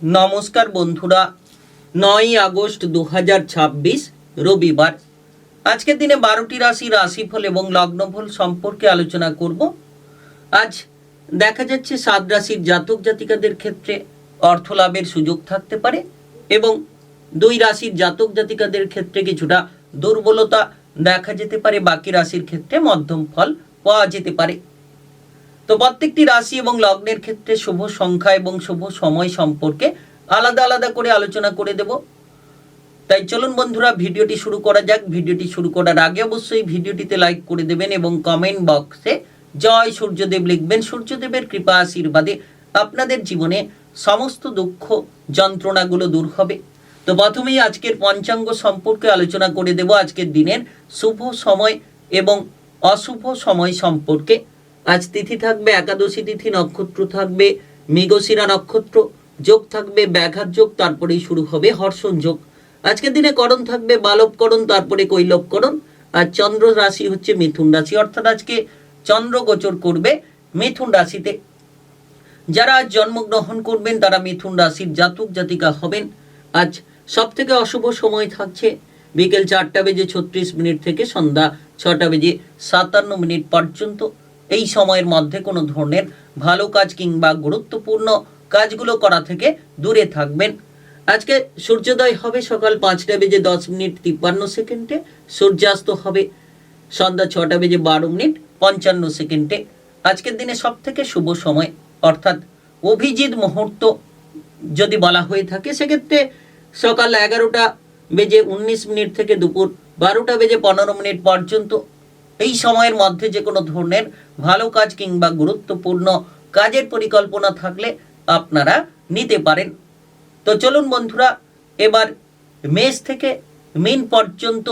নমস্কার বন্ধুরা, 9 আগস্ট 2026 রবিবার। আজকের দিনে 12টি রাশি রাশিফল এবং লগ্নফল সম্পর্কে আলোচনা করব। আজ দেখা যাচ্ছে 7 রাশির জাতক জাতিকাদের ক্ষেত্রে অর্থ লাভের সুযোগ থাকতে পারে এবং 2 রাশির জাতক জাতিকাদের ক্ষেত্রে কিছুটা দুর্বলতা দেখা যেতে পারে। বাকি রাশির ক্ষেত্রে মধ্যম ফল পাওয়া যেতে পারে। তো প্রত্যেকটি রাশি এবং লগ্নের ক্ষেত্রে শুভ সংখ্যা এবং শুভ সময় সম্পর্কে আলাদা আলাদা করে আলোচনা করে দেব। তাই চলুন বন্ধুরা, ভিডিওটি শুরু করা যাক। ভিডিওটি শুরু করার আগে অবশ্যই ভিডিওটিতে লাইক করে দেবেন এবং কমেন্ট বক্সে জয় সূর্যদেব লিখবেন। সূর্যদেবের কৃপা আশীর্বাদে আপনাদের জীবনে সমস্ত দুঃখ যন্ত্রণাগুলো দূর হবে। তো প্রথমেই আজকের পঞ্চাঙ্গ সম্পর্কে আলোচনা করে দেব। আজকের দিনের শুভ সময় এবং অশুভ সময় সম্পর্কে। আজ তিথি থাকবে একাদশী তিথি, নক্ষত্র থাকবে মৃগশিরা নক্ষত্র, যোগ থাকবে ব্যাঘাত যোগ, তারপরেই শুরু হবে হর্ষণ যোগ। আজকের দিনে করণ থাকবে বালবকরণ, তারপরে কৈলবকরণ। আর চন্দ্র রাশি হচ্ছে মিথুন রাশি, অর্থাৎ আজকে চন্দ্র গোচর করবে মিথুন রাশিতে। যারা আজ জন্মগ্রহণ করবেন তারা মিথুন রাশির জাতক জাতিকা হবেন। আজ সব থেকে অশুভ সময় থাকছে বিকেল 4:36 থেকে সন্ধ্যা 6:57 পর্যন্ত। এই সময়ের মধ্যে কোনো ধরনের ভালো কাজ কিংবা গুরুত্বপূর্ণ কাজগুলো করা থেকে দূরে থাকবেন। আজকে সূর্যোদয় হবে সকাল 5:10 সূর্যাস্ত হবে সন্ধ্যা 6:12 আজকের দিনে সব থেকে শুভ সময় অর্থাৎ অভিজিৎ মুহূর্ত যদি বলা হয়ে থাকে সেক্ষেত্রে সকাল 11:19 থেকে দুপুর 12:15 পর্যন্ত। এই সময়ের মধ্যে যে কোনো ধরনের ভালো কাজ কিংবা গুরুত্বপূর্ণ কাজের পরিকল্পনা থাকলে আপনারা নিতে পারেন। তো চলুন বন্ধুরা, এবার মেষ থেকে মীন পর্যন্ত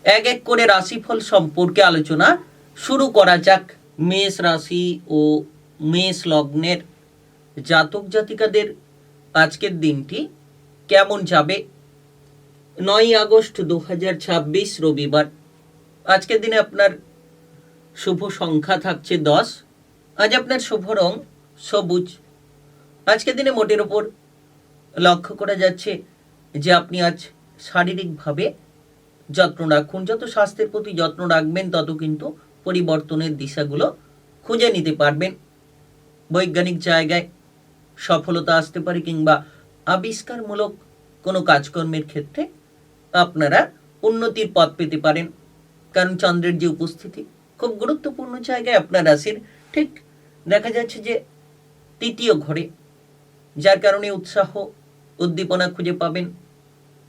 এক এক করে রাশিফল সম্পর্কে আলোচনা শুরু করা যাক। মেষ রাশি ও মেষ লগ্নের জাতক জাতিকাদের আজকের দিনটি কেমন যাবে? 9 আগস্ট 2026 রবিবার। আজকের দিনে আপনার শুভ সংখ্যা থাকছে 10। আজ আপনার শুভ রং সবুজ। আজকের দিনে মোটের ওপর লক্ষ্য করা যাচ্ছে যে আপনি আজ শারীরিকভাবে যত্ন রাখুন। যত স্বাস্থ্যের প্রতি যত্ন রাখবেন তত কিন্তু পরিবর্তনের দিশাগুলো খুঁজে নিতে পারবেন। বৈজ্ঞানিক জায়গায় সফলতা আসতে পারে কিংবা আবিষ্কারমূলক কোনো কাজকর্মের ক্ষেত্রে আপনারা উন্নতির পথ পেতে পারেন। কারণ চন্দ্রের যে উপস্থিতি খুব গুরুত্বপূর্ণ জায়গায় আপনার রাশির ঠিক দেখা যাচ্ছে যে 3য় ঘরে, যার কারণে উৎসাহ উদ্দীপনা খুঁজে পাবেন।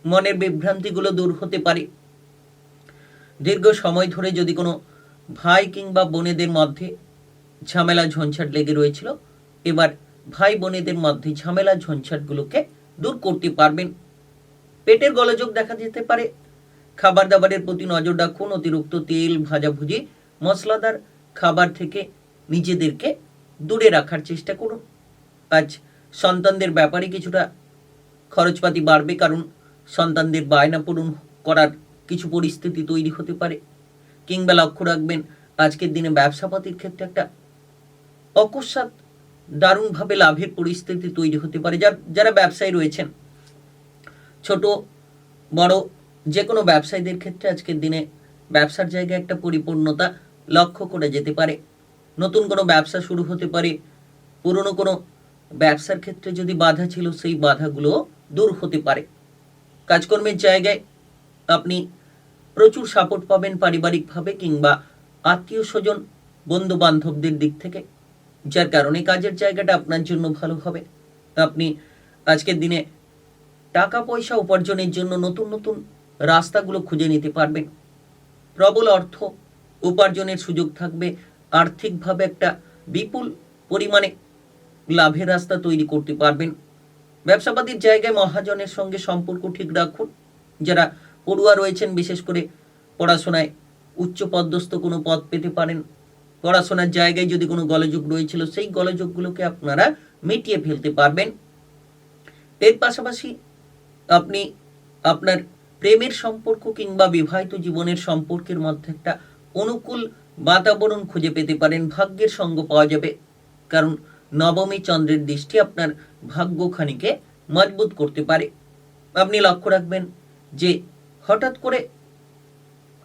মনের বিভ্রান্তিগুলো দূর হতে পারে। দীর্ঘ সময় ধরে যদি কোনো ভাই কিংবা বোনেদের মধ্যে ঝামেলা ঝঞ্ঝাট লেগে রয়েছিল, এবার ভাই বোনেদের মধ্যে ঝামেলা ঝঞ্ঝাটগুলোকে দূর করতে পারবেন। পেটের গোলযোগ দেখা যেতে পারে। খাবার দাবারের প্রতি নজর রাখুন। অতিরিক্ত তেল, ভাজাভুজি, মশলাদার খাবার থেকে নিজেদেরকে দূরে রাখার চেষ্টা করুন। আজ সন্তানদের ব্যাপারে কিছুটা খরচপাতি বাড়বে, কারণ সন্তানদের বায়না পূরণ করার কিছু পরিস্থিতি তৈরি হতে পারে। কিংবা লক্ষ্য রাখবেন আজকের দিনে ব্যবসাপাতির ক্ষেত্রে একটা অকস্মাৎ দারুণভাবে লাভের পরিস্থিতি তৈরি হতে পারে। যারা ব্যবসায়ী রয়েছেন, ছোট বড় যে কোনো ব্যবসায়ীদের ক্ষেত্রে আজকের দিনে ব্যবসার জায়গায় একটা পরিপূর্ণতা লক্ষ্য করে যেতে পারে। নতুন কোনো ব্যবসা শুরু হতে পারে। পুরনো কোনো ব্যবসার ক্ষেত্রে যদি বাধা ছিল সেই বাধাগুলো দূর হতে পারে। কাজকর্মের জায়গায় আপনি প্রচুর সাপোর্ট পাবেন পারিবারিকভাবে কিংবা আত্মীয় স্বজন বন্ধু বান্ধবদের দিক থেকে, যার কারণে কাজের জায়গাটা আপনার জন্য ভালো হবে। আপনি আজকের দিনে টাকা পয়সা উপার্জনের জন্য নতুন নতুন রাস্তাগুলো খুঁজে নিতে পারবেন। প্রবল অর্থ উপার্জনের সুযোগ থাকবে। আর্থিকভাবে একটা বিপুল পরিমাণে লাভের রাস্তা তৈরি করতে পারবেন। ব্যবসাপাতির জায়গায় মহাজনের সঙ্গে সম্পর্ক ঠিক রাখুন। যারা পড়ুয়া রয়েছেন, বিশেষ করে পড়াশোনায় উচ্চ পদস্থ কোনো পদ পেতে পারেন। পড়াশোনার জায়গায় যদি কোনো গোলযোগ রয়েছিল সেই গোলযোগগুলোকে আপনারা মিটিয়ে ফেলতে পারবেন। এর পাশাপাশি আপনি আপনার প্রেমের সম্পর্ক কিংবা বিবাহিত জীবনের সম্পর্কের মধ্যে একটা অনুকূল বাতাবরণ খুঁজে পেতে পারেন। ভাগ্যের সঙ্গ পাওয়া যাবে, কারণ নবমী চন্দ্রের দৃষ্টি আপনার ভাগ্যখানিকে মজবুত করতে পারে। আপনি লক্ষ্য রাখবেন যে হঠাৎ করে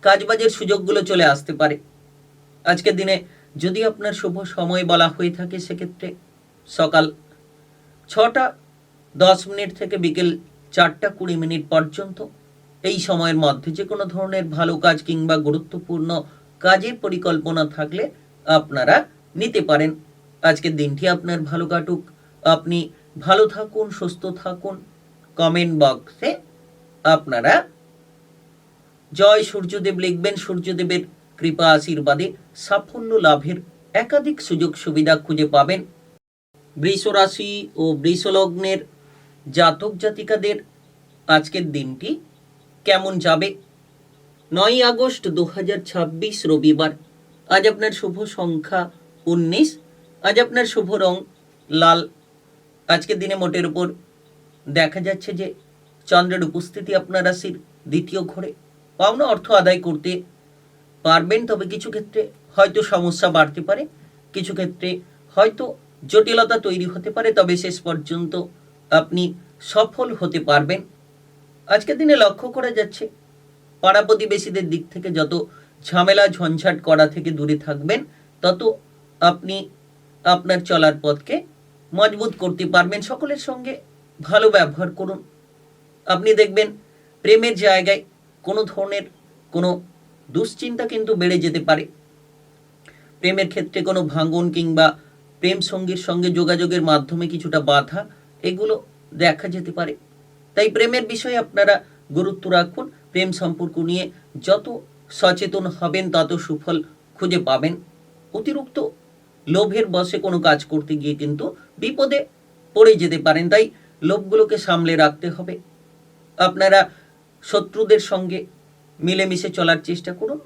কাজবাজের সুযোগগুলো চলে আসতে পারে। আজকের দিনে যদি আপনার শুভ সময় বলা হয়ে থাকে সেক্ষেত্রে সকাল 6টা 10 মিনিট থেকে বিকেল 4টা 20 মিনিট পর্যন্ত এই সময়ের মধ্যে যে কোনো ধরনের ভালো কাজ কিংবা গুরুত্বপূর্ণ কাজের পরিকল্পনা থাকলে আপনারা নিতে পারেন। আজকের দিনটি আপনার ভালো কাটুক, আপনি ভালো থাকুন, সুস্থ থাকুন। কমেন্ট বক্সে আপনারা জয় সূর্যদেব লিখবেন। সূর্যদেবের কৃপা আশীর্বাদে সাফল্য লাভের একাধিক সুযোগ সুবিধা খুঁজে পাবেন। বৃষ রাশি ও বৃষ লগ্নের জাতক জাতিকাদের আজকের দিনটি কেমন যাবে? 9 আগস্ট 2026 রবিবার। আজ আপনার শুভ সংখ্যা 19। আজ আপনার শুভ রং লাল। আজকের দিনে মোটের উপর দেখা যাচ্ছে যে চন্দ্রের উপস্থিতি আপনার রাশির দ্বিতীয় ঘরে। পাওনা অর্থ আদায় করতে পারবেন, তবে কিছু ক্ষেত্রে হয়তো সমস্যা বাড়তে পারে, কিছু ক্ষেত্রে হয়তো জটিলতা তৈরি হতে পারে, তবে শেষ পর্যন্ত আপনি সফল হতে পারবেন। আজকের দিনে লক্ষ্য করা যাচ্ছে পাড়া প্রতিবেশীদের দিক থেকে যত ঝামেলা ঝঞ্ঝাট করা থেকে দূরে থাকবেন, তত আপনি আপনার চলার পথকে মজবুত করতে পারবেন। সকলের সঙ্গে ভালো ব্যবহার করুন। আপনি দেখবেন প্রেমের জায়গায় কোনো ধরনের কোনো দুশ্চিন্তা কিন্তু বেড়ে যেতে পারে। প্রেমের ক্ষেত্রে কোনো ভাঙন কিংবা প্রেম সঙ্গীর সঙ্গে যোগাযোগের মাধ্যমে কিছুটা বাধা, এগুলো দেখা যেতে পারে। তাই প্রেমের বিষয়ে আপনারা গুরুত্ব রাখুন। প্রেম সম্পর্ক নিয়ে যত সচেতন হবেন তত সুফল খুঁজে পাবেন। অতিরিক্ত লোভের বশে কোনো কাজ করতে গিয়ে কিন্তু বিপদে পড়ে যেতে পারেন, তাই লোভগুলোকে সামলে রাখতে হবে। আপনারা শত্রুদের সঙ্গে মিলেমিশে চলার চেষ্টা করুন।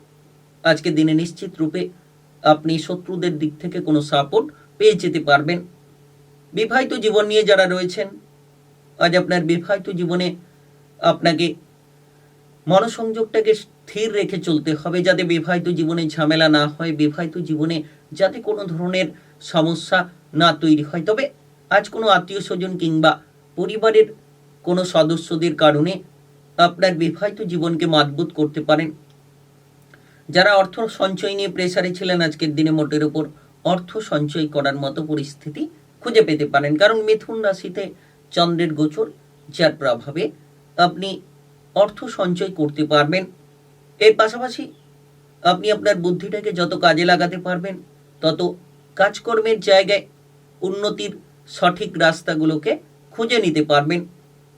আজকে দিনে নিশ্চিত রূপে আপনি শত্রুদের দিক থেকে কোনো সাপোর্ট পেয়ে যেতে পারবেন। বিবাহিত জীবন নিয়ে যারা রয়েছেন, আজ আপনার বিবাহিত জীবনে আপনাকে মনোসংযোগটাকে স্থির রেখে চলতে হবে, যাতে বিবাহিত জীবনে ঝামেলা না হয়, বিবাহিত জীবনে যাতে কোনো ধরনের সমস্যা না তৈরি হয়। তবে আজ কোনো আত্মীয় স্বজন কিংবা পরিবারের কোনো সদস্যদের কারণে আপনার বিবাহিত জীবনকে মজবুত করতে পারেন। যারা অর্থ সঞ্চয় নিয়ে প্রেসারে ছিলেন, আজকের দিনে মোটের উপর অর্থ সঞ্চয় করার মতো পরিস্থিতি খুঁজে পেতে পারেন, কারণ মিথুন রাশিতে চন্দ্রের গোচর, যার প্রভাবে আপনি অর্থ সঞ্চয় করতে পারবেন। এর পাশাপাশি আপনি আপনার বুদ্ধিটাকে যত কাজে লাগাতে পারবেন, তত কাজকর্মের জায়গায় উন্নতির সঠিক রাস্তাগুলোকে খুঁজে নিতে পারবেন।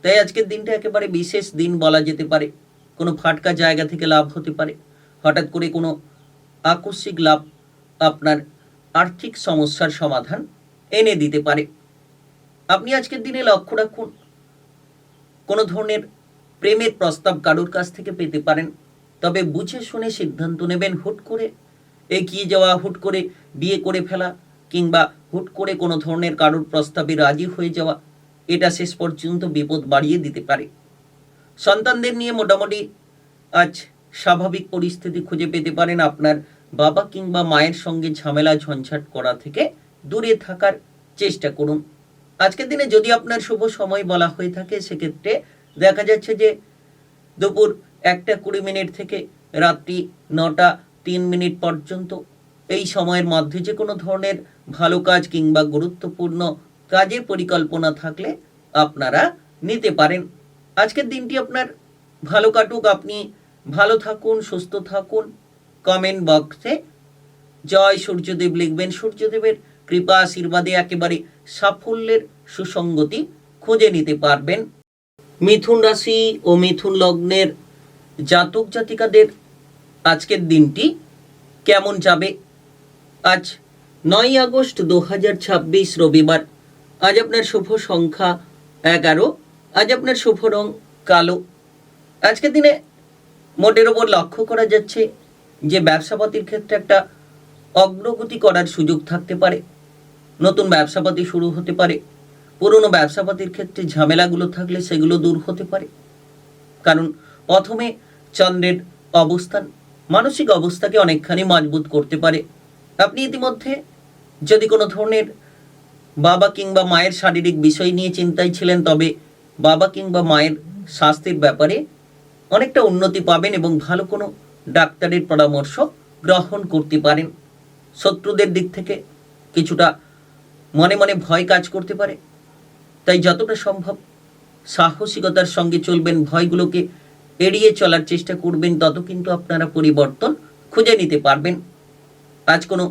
তাই আজকের দিনটা একেবারে বিশেষ দিন বলা যেতে পারে। কোনো ফাটকা জায়গা থেকে লাভ হতে পারে, হঠাৎ করে কোনো আকস্মিক লাভ আপনার আর্থিক সমস্যার সমাধান এনে দিতে পারে। আপনি আজকের দিনে লক্ষ্য রাখুন কোনো ধরনের প্রেমের প্রস্তাব কারোর কাছ থেকে পেতে পারেন, তবে বুঝে শুনে সিদ্ধান্ত নেবেন। হুট করে এগিয়ে যাওয়া, হুট করে বিয়ে করে ফেলা কিংবা হুট করে কোনো ধরনের কারোর প্রস্তাবে রাজি হয়ে যাওয়া, এটা শেষ পর্যন্ত বিপদ বাড়িয়ে দিতে পারে। সন্তানদের নিয়ে মোটামুটি আজ স্বাভাবিক পরিস্থিতি খুঁজে পেতে পারেন। আপনার বাবা কিংবা মায়ের সঙ্গে ঝামেলা ঝঞ্ঝাট করা থেকে দূরে থাকার চেষ্টা করুন। আজকের দিনে যদি আপনার শুভ সময় বলা হয়ে থাকে সেক্ষেত্রে দেখা যাচ্ছে যে দুপুর 1টা 20 মিনিট থেকে রাত্রি 9টা 3 মিনিট পর্যন্ত এই সময়ের মধ্যে যে কোনো ধরনের ভালো কাজ কিংবা গুরুত্বপূর্ণ কাজের পরিকল্পনা থাকলে আপনারা নিতে পারেন। আজকের দিনটি আপনার ভালো কাটুক, আপনি ভালো থাকুন, সুস্থ থাকুন। কমেন্ট বক্সে জয় সূর্যদেব লিখবেন। সূর্যদেবের কৃপা আশীর্বাদে একেবারে সাফল্যের সুসঙ্গতি খুঁজে নিতে পারবেন। মিথুন রাশি ও মিথুন লগ্নের জাতক জাতিকাদের আজকের দিনটি কেমন যাবে? আজ 9 আগস্ট 2026 রবিবার। আজ আপনার শুভ সংখ্যা 11। আজ আপনার শুভ রং কালো। আজকের দিনে মোটের ওপর লক্ষ্য করা যাচ্ছে যে ব্যবসাপাতির ক্ষেত্রে একটা অগ্রগতি করার সুযোগ থাকতে পারে। নতুন ব্যবসাপাতি শুরু হতে পারে। পুরনো ব্যবসাপাতির ক্ষেত্রে ঝামেলাগুলো থাকলে সেগুলো দূর হতে পারে, কারণ প্রথমে চন্দ্রের অবস্থান মানসিক অবস্থাকে অনেকখানি মজবুত করতে পারে। আপনি ইতিমধ্যে যদি কোনো ধরনের বাবা কিংবা মায়ের শারীরিক বিষয় নিয়ে চিন্তায় ছিলেন, তবে বাবা কিংবা মায়ের স্বাস্থ্যের ব্যাপারে অনেকটা উন্নতি পাবেন এবং ভালো কোনো ডাক্তারের পরামর্শ গ্রহণ করতে পারেন। শত্রুদের দিক থেকে কিছুটা মনে মনে ভয় কাজ করতে পারে, তাই যতটা সম্ভব সাহসিকতার সঙ্গে চলবেন, ভয়গুলোকে এড়িয়ে চলার চেষ্টা করবেন, তত কিন্তু আপনারা পরিবর্তন খুঁজে নিতে পারবেন। আজ কোনো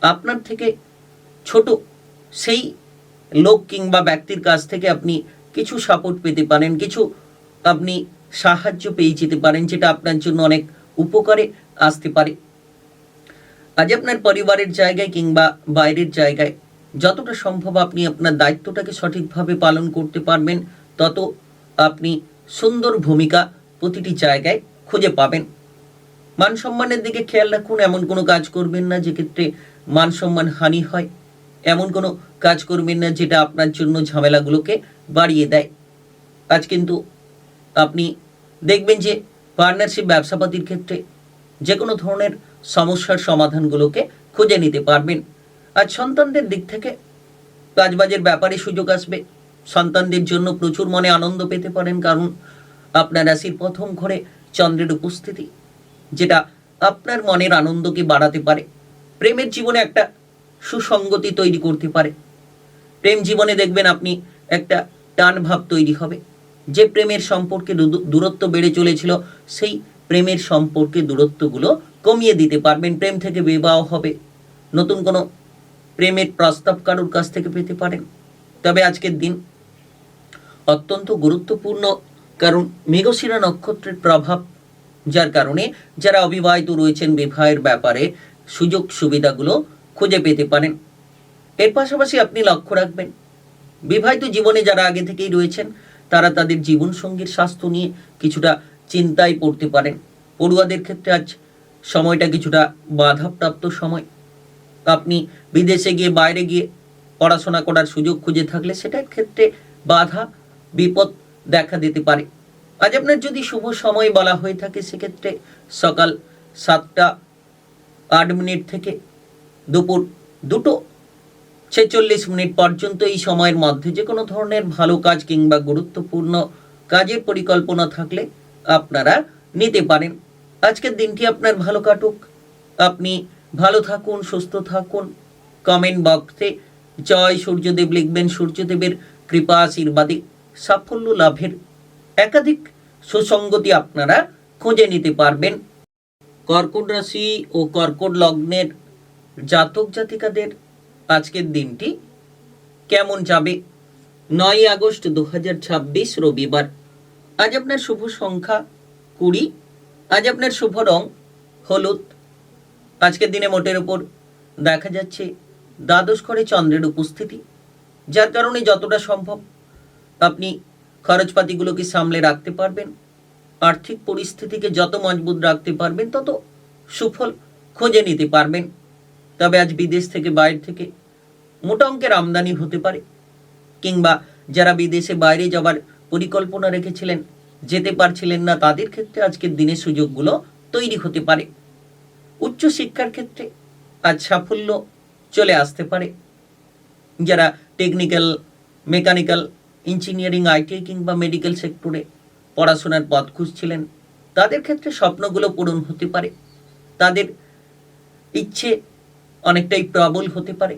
আপনার থেকে ছোট সেই লোক কিংবা ব্যক্তির কাছ থেকে আপনি কিছু সাপোর্ট পেতে পারেন, কিছু আপনি সাহায্য পেয়ে যেতে পারেন, যেটা আপনার জন্য অনেক উপকারে আসতে পারে। আজ আপনার পরিবারের জায়গায় কিংবা বাইরের জায়গায় যতটা সম্ভব আপনি আপনার দায়িত্বটাকে সঠিকভাবে পালন করতে পারবেন, তত আপনি সুন্দর ভূমিকা প্রতিটি জায়গায় খুঁজে পাবেন। মান সম্মানের দিকে খেয়াল রাখুন, এমন কোনো কাজ করবেন না যেক্ষেত্রে মান সম্মান হানি হয়, এমন কোনো কাজ করবেন না যেটা আপনার জন্য ঝামেলাগুলোকে বাড়িয়ে দেয়। আজ কিন্তু আপনি দেখবেন যে পার্টনারশিপ ব্যবসাপাতির ক্ষেত্রে যে কোনো ধরনের সমস্যার সমাধানগুলোকে খুঁজে নিতে পারবেন। আজ সন্তানদের দিক থেকে কাজবাজের ব্যাপারে সুযোগ আসবে, সন্তানদের জন্য প্রচুর মনে আনন্দ পেতে পারেন, কারণ আপনার রাশির প্রথম ঘরে চন্দ্রের উপস্থিতি, যেটা আপনার মনের আনন্দকে বাড়াতে পারে। প্রেমের জীবনে একটা সুসঙ্গতি তৈরি করতে পারে। প্রেম জীবনে দেখবেন আপনি একটা টান ভাব তৈরি হবে, যে প্রেমের সম্পর্কে দূরত্ব বেড়ে চলেছিল, সেই প্রেমের সম্পর্কে দূরত্বগুলো কমিয়ে দিতে পারবেন। প্রেম থেকে বিবাহ হবে, নতুন কোনো প্রেমের প্রস্তাব কারোর কাছ থেকে পেতে পারেন। তবে আজকের দিন অত্যন্ত গুরুত্বপূর্ণ, কারণ মৃগশিরা নক্ষত্রের প্রভাব, যার কারণে যারা অবিবাহিত রয়েছেন বিবাহের ব্যাপারে সুযোগ সুবিধাগুলো খুঁজে পেতে পারেন। এর পাশাপাশি আপনি লক্ষ্য রাখবেন, বিবাহিত জীবনে যারা আগে থেকেই রয়েছেন তারা তাদের জীবনসঙ্গীর স্বাস্থ্য নিয়ে কিছুটা চিন্তায় পড়তে পারেন। পড়ুয়াদের ক্ষেত্রে আজ সময়টা কিছুটা বাধাপ্রাপ্ত সময়। আপনি বিদেশে গিয়ে বাইরে গিয়ে পড়াশোনা করার সুযোগ খুঁজে থাকলে সেটার ক্ষেত্রে বাধা বিপদ দেখা দিতে পারে। আজ আপনার যদি শুভ সময় বলা হয়ে থাকে, সেক্ষেত্রে সকাল 7টা 8 মিনিট থেকে দুপুর 2টো 46 মিনিট পর্যন্ত এই সময়ের মধ্যে যে কোনো ধরনের ভালো কাজ কিংবা গুরুত্বপূর্ণ কাজের পরিকল্পনা থাকলে আপনারা নিতে পারেন। আজকের দিনটি আপনার ভালো কাটুক, আপনি ভালো থাকুন, সুস্থ থাকুন। কমেন্ট বক্সে জয় সূর্যদেব লিখবেন। সূর্যদেবের কৃপা আশীর্বাদে সাফল্য লাভের একাধিক সুসঙ্গতি আপনারা খুঁজে নিতে পারবেন। কর্কট রাশি ও কর্কট লগ্নের জাতক জাতিকাদের আজকের দিনটি কেমন যাবে? 9 আগস্ট 2026 রবিবার। আজ আপনার শুভ সংখ্যা 20। আজ আপনার শুভ রং হলুদ। আজকের দিনে মোটের উপর দেখা যাচ্ছে দ্বাদশ ঘরে চন্দ্রের উপস্থিতি, যার কারণে যতটা সম্ভব আপনি খরচপাতিগুলোকে সামলে রাখতে পারবেন। আর্থিক পরিস্থিতিকে যত মজবুত রাখতে পারবেন, তত সুফল খুঁজে নিতে পারবেন। তবে আজ বিদেশ থেকে বাইরে থেকে মোটা অঙ্কের আমদানি হতে পারে, কিংবা যারা বিদেশে বাইরে যাবার পরিকল্পনা রেখেছিলেন যেতে পারছিলেন না, তাদের ক্ষেত্রে আজকের দিনে সুযোগগুলো তৈরি হতে পারে। উচ্চ শিক্ষার ক্ষেত্রে আজ সাফল্য চলে আসতে পারে। যারা টেকনিক্যাল, মেকানিক্যাল, ইঞ্জিনিয়ারিং, আইটিআই কিংবা মেডিকেল সেক্টরে পড়াশোনার পথ খুঁজছিলেন, তাদের ক্ষেত্রে স্বপ্নগুলো পূরণ হতে পারে। তাদের ইচ্ছে অনেকটাই প্রবল হতে পারে।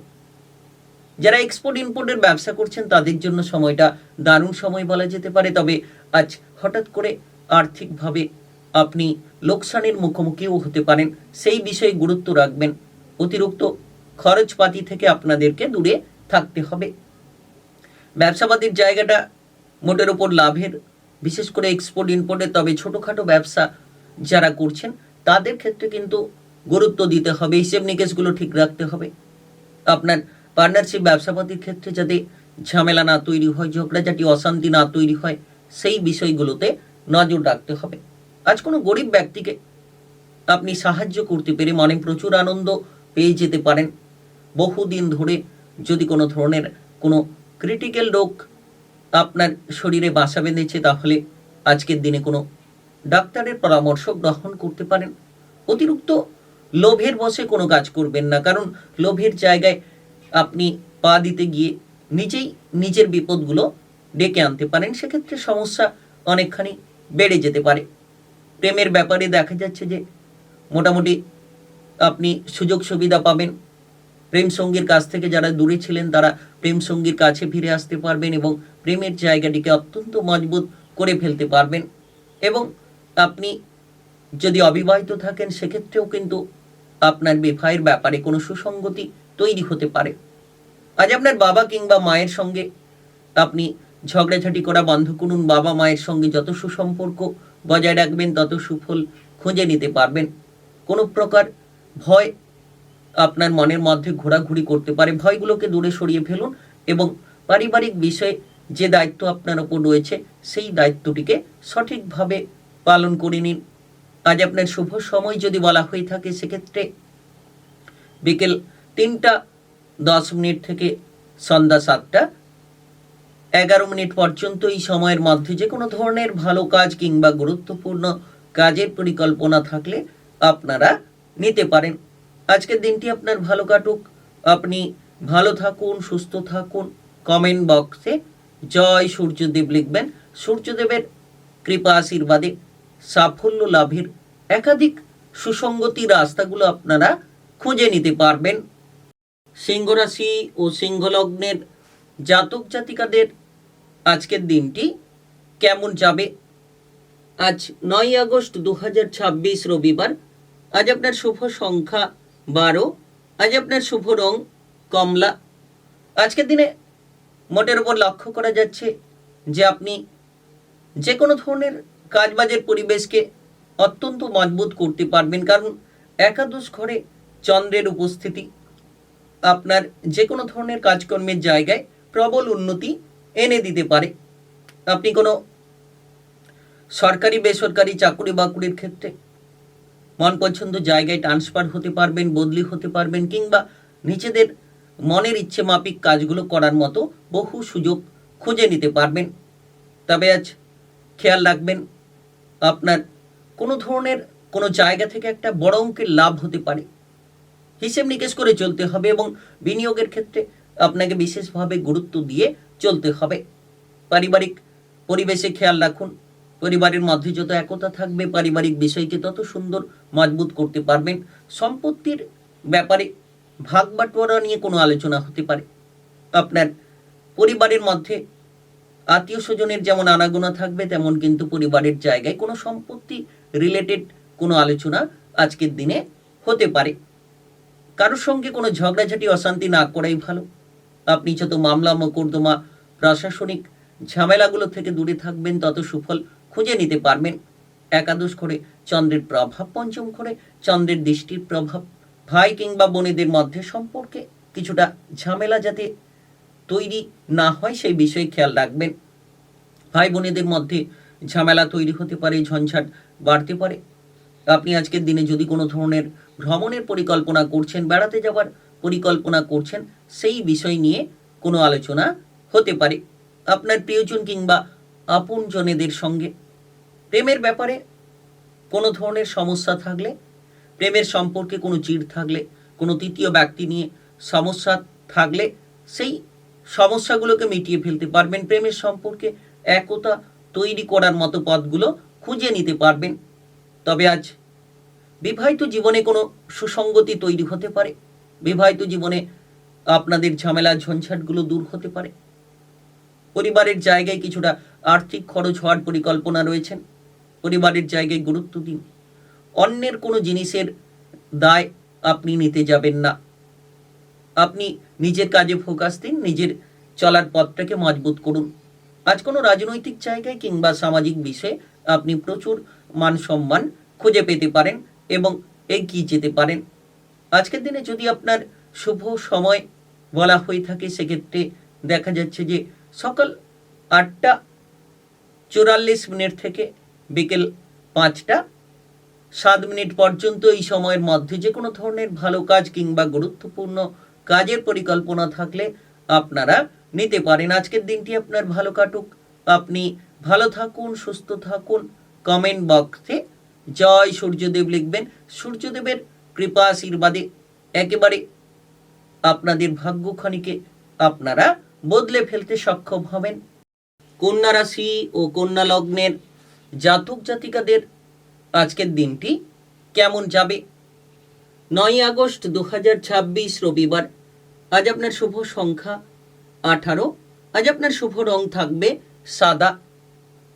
যারা এক্সপোর্ট ইম্পোর্টের ব্যবসা করছেন তাদের জন্য সময়টা দারুণ সময় বলা যেতে পারে। তবে আজ হঠাৎ করে আর্থিকভাবে আপনি লোকসানের মুখোমুখিও হতে পারেন, সেই বিষয়ে গুরুত্ব রাখবেন। অতিরিক্ত খরচপাতি থেকে আপনাদেরকে দূরে থাকতে হবে। ব্যবসাপাতির জায়গাটা মোটের ওপর লাভের, বিশেষ করে এক্সপোর্ট ইম্পোর্টের। তবে ছোটোখাটো ব্যবসা যারা করছেন তাদের ক্ষেত্রে কিন্তু গুরুত্ব দিতে হবে, হিসেব নিকেশগুলো ঠিক রাখতে হবে। আপনার পার্টনারশিপ ব্যবসাপাতির ক্ষেত্রে যাতে ঝামেলা না তৈরি হয়, ঝগড়াঝাটি, অশান্তি না তৈরি হয়, সেই বিষয়গুলোতে নজর রাখতে হবে। আজ কোনো গরিব ব্যক্তিকে আপনি সাহায্য করতে পেরে মনে প্রচুর আনন্দ পেয়ে যেতে পারেন। বহুদিন ধরে যদি কোনো ধরনের কোনো ক্রিটিক্যাল রোগ আপনার শরীরে বাসা বেঁধেছে, তাহলে আজকের দিনে কোনো ডাক্তারের পরামর্শ গ্রহণ করতে পারেন। অতিরিক্ত লোভের বশে কোনো কাজ করবেন না, কারণ লোভের জায়গায় আপনি পা দিতে গিয়ে নিজেই নিজের বিপদগুলো ডেকে আনতে পারেন, সেক্ষেত্রে সমস্যা অনেকখানি বেড়ে যেতে পারে। প্রেমের ব্যাপারে দেখা যাচ্ছে যে মোটামুটি আপনি সুযোগ সুবিধা পাবেন। প্রেম সঙ্গীর কাছ থেকে যারা দূরে ছিলেন তারা প্রেম সঙ্গীর কাছে ফিরে আসতে পারবেন এবং প্রেমের জায়গাটিকে অত্যন্ত মজবুত করে ফেলতে পারবেন। এবং আপনি যদি অবিবাহিত থাকেন সেক্ষেত্রেও কিন্তু আপনার বিবাহের ব্যাপারে কোনো সুসঙ্গতি তৈরি হতে পারে। আজ আপনার বাবা কিংবা মায়ের সঙ্গে আপনি ঝগড়াঝাটি করা বন্ধ করুন। বাবা মায়ের সঙ্গে যত সুসম্পর্ক বজায় রাখবেন তত সুফল খুঁজে নিতে পারবেন। কোনো প্রকার ভয় আপনার মনের মধ্যে ঘোরাঘুরি করতে পারে, ভয়গুলোকে দূরে সরিয়ে ফেলুন এবং পারিবারিক বিষয়ে যে দায়িত্ব আপনার ওপর রয়েছে সেই দায়িত্বটিকে সঠিকভাবে পালন করে নিন। আজ আপনার শুভ সময় যদি বলা হয়ে থাকে সেক্ষেত্রে বিকেল 3:10 থেকে সন্ধ্যা 7:11 পর্যন্ত এই সময়ের মধ্যে যে কোনো ধরনের ভালো কাজ কিংবা গুরুত্বপূর্ণ কাজের পরিকল্পনা থাকলে আপনারা নিতে পারেন। আজকের দিনটি আপনার ভালো কাটুক, আপনি ভালো থাকুন, সুস্থ থাকুন। কমেন্ট বক্সে জয় সূর্যদেব লিখবেন। সূর্যদেবের কৃপা আশীর্বাদে সাফল্য লাভের একাধিক সুসঙ্গতি রাস্তাগুলো আপনারা খুঁজে নিতে পারবেন। সিংহ রাশি ও সিংহ লগ্নের জাতক জাতিকাদের আজকের দিনটি কেমন যাবে? আজ 9 আগস্ট 2026 রবিবার। আজ আপনার শুভ সংখ্যা 12। আজ আপনার শুভ রং কমলা। আজকের দিনে মোটের উপর লক্ষ্য করা যাচ্ছে যে আপনি যে কোনো ধরনের কাজবাজের পরিবেশকে অত্যন্ত মজবুত করতে পারবেন, কারণ একাদশ ঘরে চন্দ্রের উপস্থিতি আপনার যে কোনো ধরনের কাজকর্মের জায়গায় প্রবল উন্নতি এনে দিতে পারে। আপনি কোনো সরকারি বেসরকারি চাকরি বাকরির ক্ষেত্রে মন পছন্দ জায়গায় ট্রান্সফার হতে পারবেন, বদলি হতে পারবেন, কিংবা নিজেদের মনের ইচ্ছে মাফিক কাজগুলো করার মতো বহু সুযোগ খুঁজে নিতে পারবেন। তবে আজ খেয়াল রাখবেন আপনার কোনো ধরনের কোনো জায়গা থেকে একটা বড় অঙ্কের লাভ হতে পারে। হিসেব নিকেশ করে চলতে হবে এবং বিনিয়োগের ক্ষেত্রে আপনাকে বিশেষভাবে গুরুত্ব দিয়ে চলতে হবে। পারিবারিক পরিবেশে খেয়াল রাখুন। পরিবারের মধ্যে যত একতা থাকবে পারিবারিক বিষয়কে তত সুন্দর মজবুত করতে পারবেন। সম্পত্তির ব্যাপারে ভাগ বাটোয়ারা নিয়ে কোনো আলোচনা হতে পারে। আপনার পরিবারের মধ্যে আত্মীয় স্বজনের যেমন আনাগোনা থাকবে তেমন কিন্তু পরিবারের জায়গায় কোনো সম্পত্তি রিলেটেড কোনো আলোচনা আজকের দিনে হতে পারে। কারোর সঙ্গে কোনো ঝগড়াঝাটি অশান্তি না করাই ভালো। আপনি যত মামলা মোকদ্দমা প্রশাসনিক ঝামেলাগুলো থেকে দূরে থাকবেন তত সুফল খুঁজে নিতে পারবেন। একাদশ ঘরে চন্দ্রের প্রভাব, পঞ্চম ঘরে চন্দ্রের দৃষ্টির প্রভাব ভাই কিংবা বোনেদের মধ্যে সম্পর্কে কিছুটা ঝামেলা যাতে তৈরি না হয় সেই বিষয়ে খেয়াল রাখবেন। ভাই বোনেদের মধ্যে ঝামেলা তৈরি হতে পারে, ঝঞ্ঝাট বাড়তে পারে। আপনি আজকের দিনে যদি কোনো ধরনের ভ্রমণের পরিকল্পনা করছেন, বেড়াতে যাওয়ার পরিকল্পনা করছেন, সেই বিষয় নিয়ে কোনো আলোচনা হতে পারে। আপনার প্রিয়জন কিংবা আপনজনেদের সঙ্গে প্রেমের ব্যাপারে কোনো ধরনের সমস্যা থাকলে, প্রেমের সম্পর্কে কোনো চিড় থাকলে, কোনো তৃতীয় ব্যক্তি নিয়ে সমস্যা থাকলে সেই সমস্যাগুলোকে মিটিয়ে ফেলতে পারবেন। প্রেমের সম্পর্কে একতা তৈরি করার মতো পথগুলো খুঁজে নিতে পারবেন। তবে আজ বিবাহিত জীবনে কোনো সুসঙ্গতি তৈরি হতে পারে। বিবাহিত জীবনে আপনাদের ঝামেলা ঝঞ্ঝাটগুলো দূর হতে পারে। পরিবারের জায়গায় কিছুটা আর্থিক খরচ হওয়ার পরিকল্পনা রয়েছেন। পরিবারের জায়গায় গুরুত্ব দিন। অন্যের কোনো জিনিসের দায় আপনি নিতে যাবেন না। আপনি নিজের কাজে ফোকাস দিন, নিজের চলার পথটাকে মজবুত করুন। আজ কোনো রাজনৈতিক জায়গায় কিংবা সামাজিক বিষয়ে আপনি প্রচুর মান সম্মান খুঁজে পেতে পারেন এবং এগিয়ে যেতে পারেন। আজকের দিনে যদি আপনার শুভ সময় বলা হয়ে থাকে সেক্ষেত্রে দেখা যাচ্ছে যে সকাল 8:44 থেকে বিকেল 5:07 পর্যন্ত এই সময়ের মধ্যে যে কোনো ধরনের ভালো কাজ কিংবা গুরুত্বপূর্ণ কাজের পরিকল্পনা থাকলে আপনারা নিতে পারেন। আজকের দিনটি আপনার ভালো কাটুক, আপনি ভালো থাকুন, সুস্থ থাকুন। কমেন্ট বক্সে জয় সূর্যদেব লিখবেন। সূর্যদেবের কৃপা আশীর্বাদে একেবারে আপনাদের ভাগ্যখানিকে আপনারা বদলে ফেলতে সক্ষম হবেন। কন্যা রাশি ও কন্যা লগ্নের জাতক জাতিকাদের আজকের দিনটি কেমন যাবে? 9 আগস্ট 2026 রবিবার। আজ আপনার শুভ সংখ্যা 18। আজ আপনার শুভ রং থাকবে সাদা।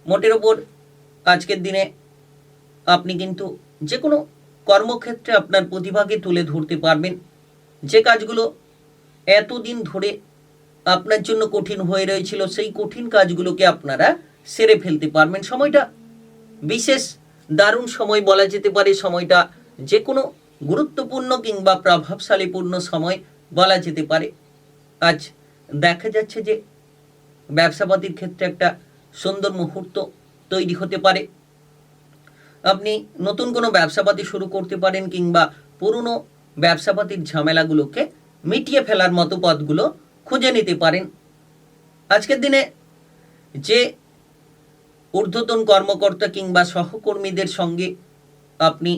মোটের ওপর আজকের দিনে আপনি কিন্তু যে কোনো কর্মক্ষেত্রে আপনার প্রতিভাকে তুলে ধরতে পারবেন। যে কাজগুলো এতদিন ধরে আপনার জন্য কঠিন হয়ে রয়েছিল সেই কঠিন কাজগুলোকে আপনারা সেরে ফেলতে পারবেন। সময়টা বিশেষ দারুণ সময় বলা যেতে পারে। সময়টা যে কোনো গুরুত্বপূর্ণ কিংবা প্রভাবশালীপূর্ণ সময় বলা যেতে পারে। আজ দেখা যাচ্ছে যে ব্যবসাপাতির ক্ষেত্রে একটা সুন্দর মুহূর্ত তৈরি হতে পারে। আপনি নতুন কোনো ব্যবসাপাতি শুরু করতে পারেন কিংবা পুরনো ব্যবসাপাতির ঝামেলাগুলোকে মিটিয়ে ফেলার মতো পথগুলো খুঁজে নিতে পারেন। আজকের দিনে যে ঊর্ধ্বতন কর্মকর্তা কিংবা সহকর্মীদের সঙ্গে আপনি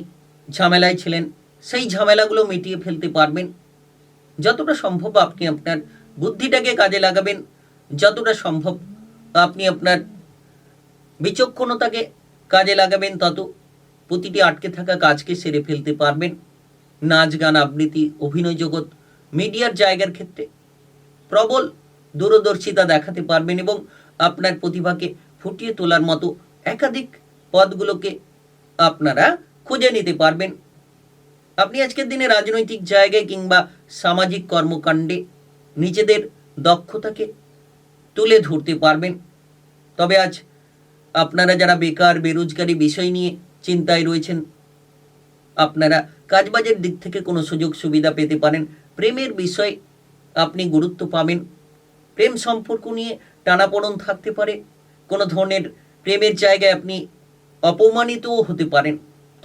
ঝামেলায় ছিলেন সেই ঝামেলাগুলো মিটিয়ে ফেলতে পারবেন। যতটা সম্ভব আপনি আপনার বুদ্ধিটাকে কাজে লাগাবেন, যতটা সম্ভব আপনি আপনার বিচক্ষণতাকে কাজে লাগাবেন, তত প্রতিটি আটকে থাকা কাজকে সেরে ফেলতে পারবেন। নাচ গান আবৃত্তি অভিনয় জগৎ মিডিয়ার জায়গার ক্ষেত্রে প্রবল দূরদর্শিতা দেখাতে পারবেন এবং আপনার প্রতিভাকে ফুটিয়ে তোলার মতো একাধিক পদগুলোকে আপনারা খুঁজে নিতে পারবেন। আপনি আজকের দিনে রাজনৈতিক জায়গায় কিংবা সামাজিক কর্মকাণ্ডে নিজেদের দক্ষতাকে তুলে ধরতে পারবেন। তবে আজ আপনারা যারা বেকার বেরোজগারি বিষয় নিয়ে চিন্তায় রয়েছেন, আপনারা কাজবাজের দিক থেকে কোনো সুযোগ সুবিধা পেতে পারেন। প্রেমের বিষয়ে আপনি গুরুত্ব পাবেন। প্রেম সম্পর্ক নিয়ে টানাপোড়েন থাকতে পারে। কোনো ধরনের প্রেমের জায়গায় আপনি অপমানিতও হতে পারেন।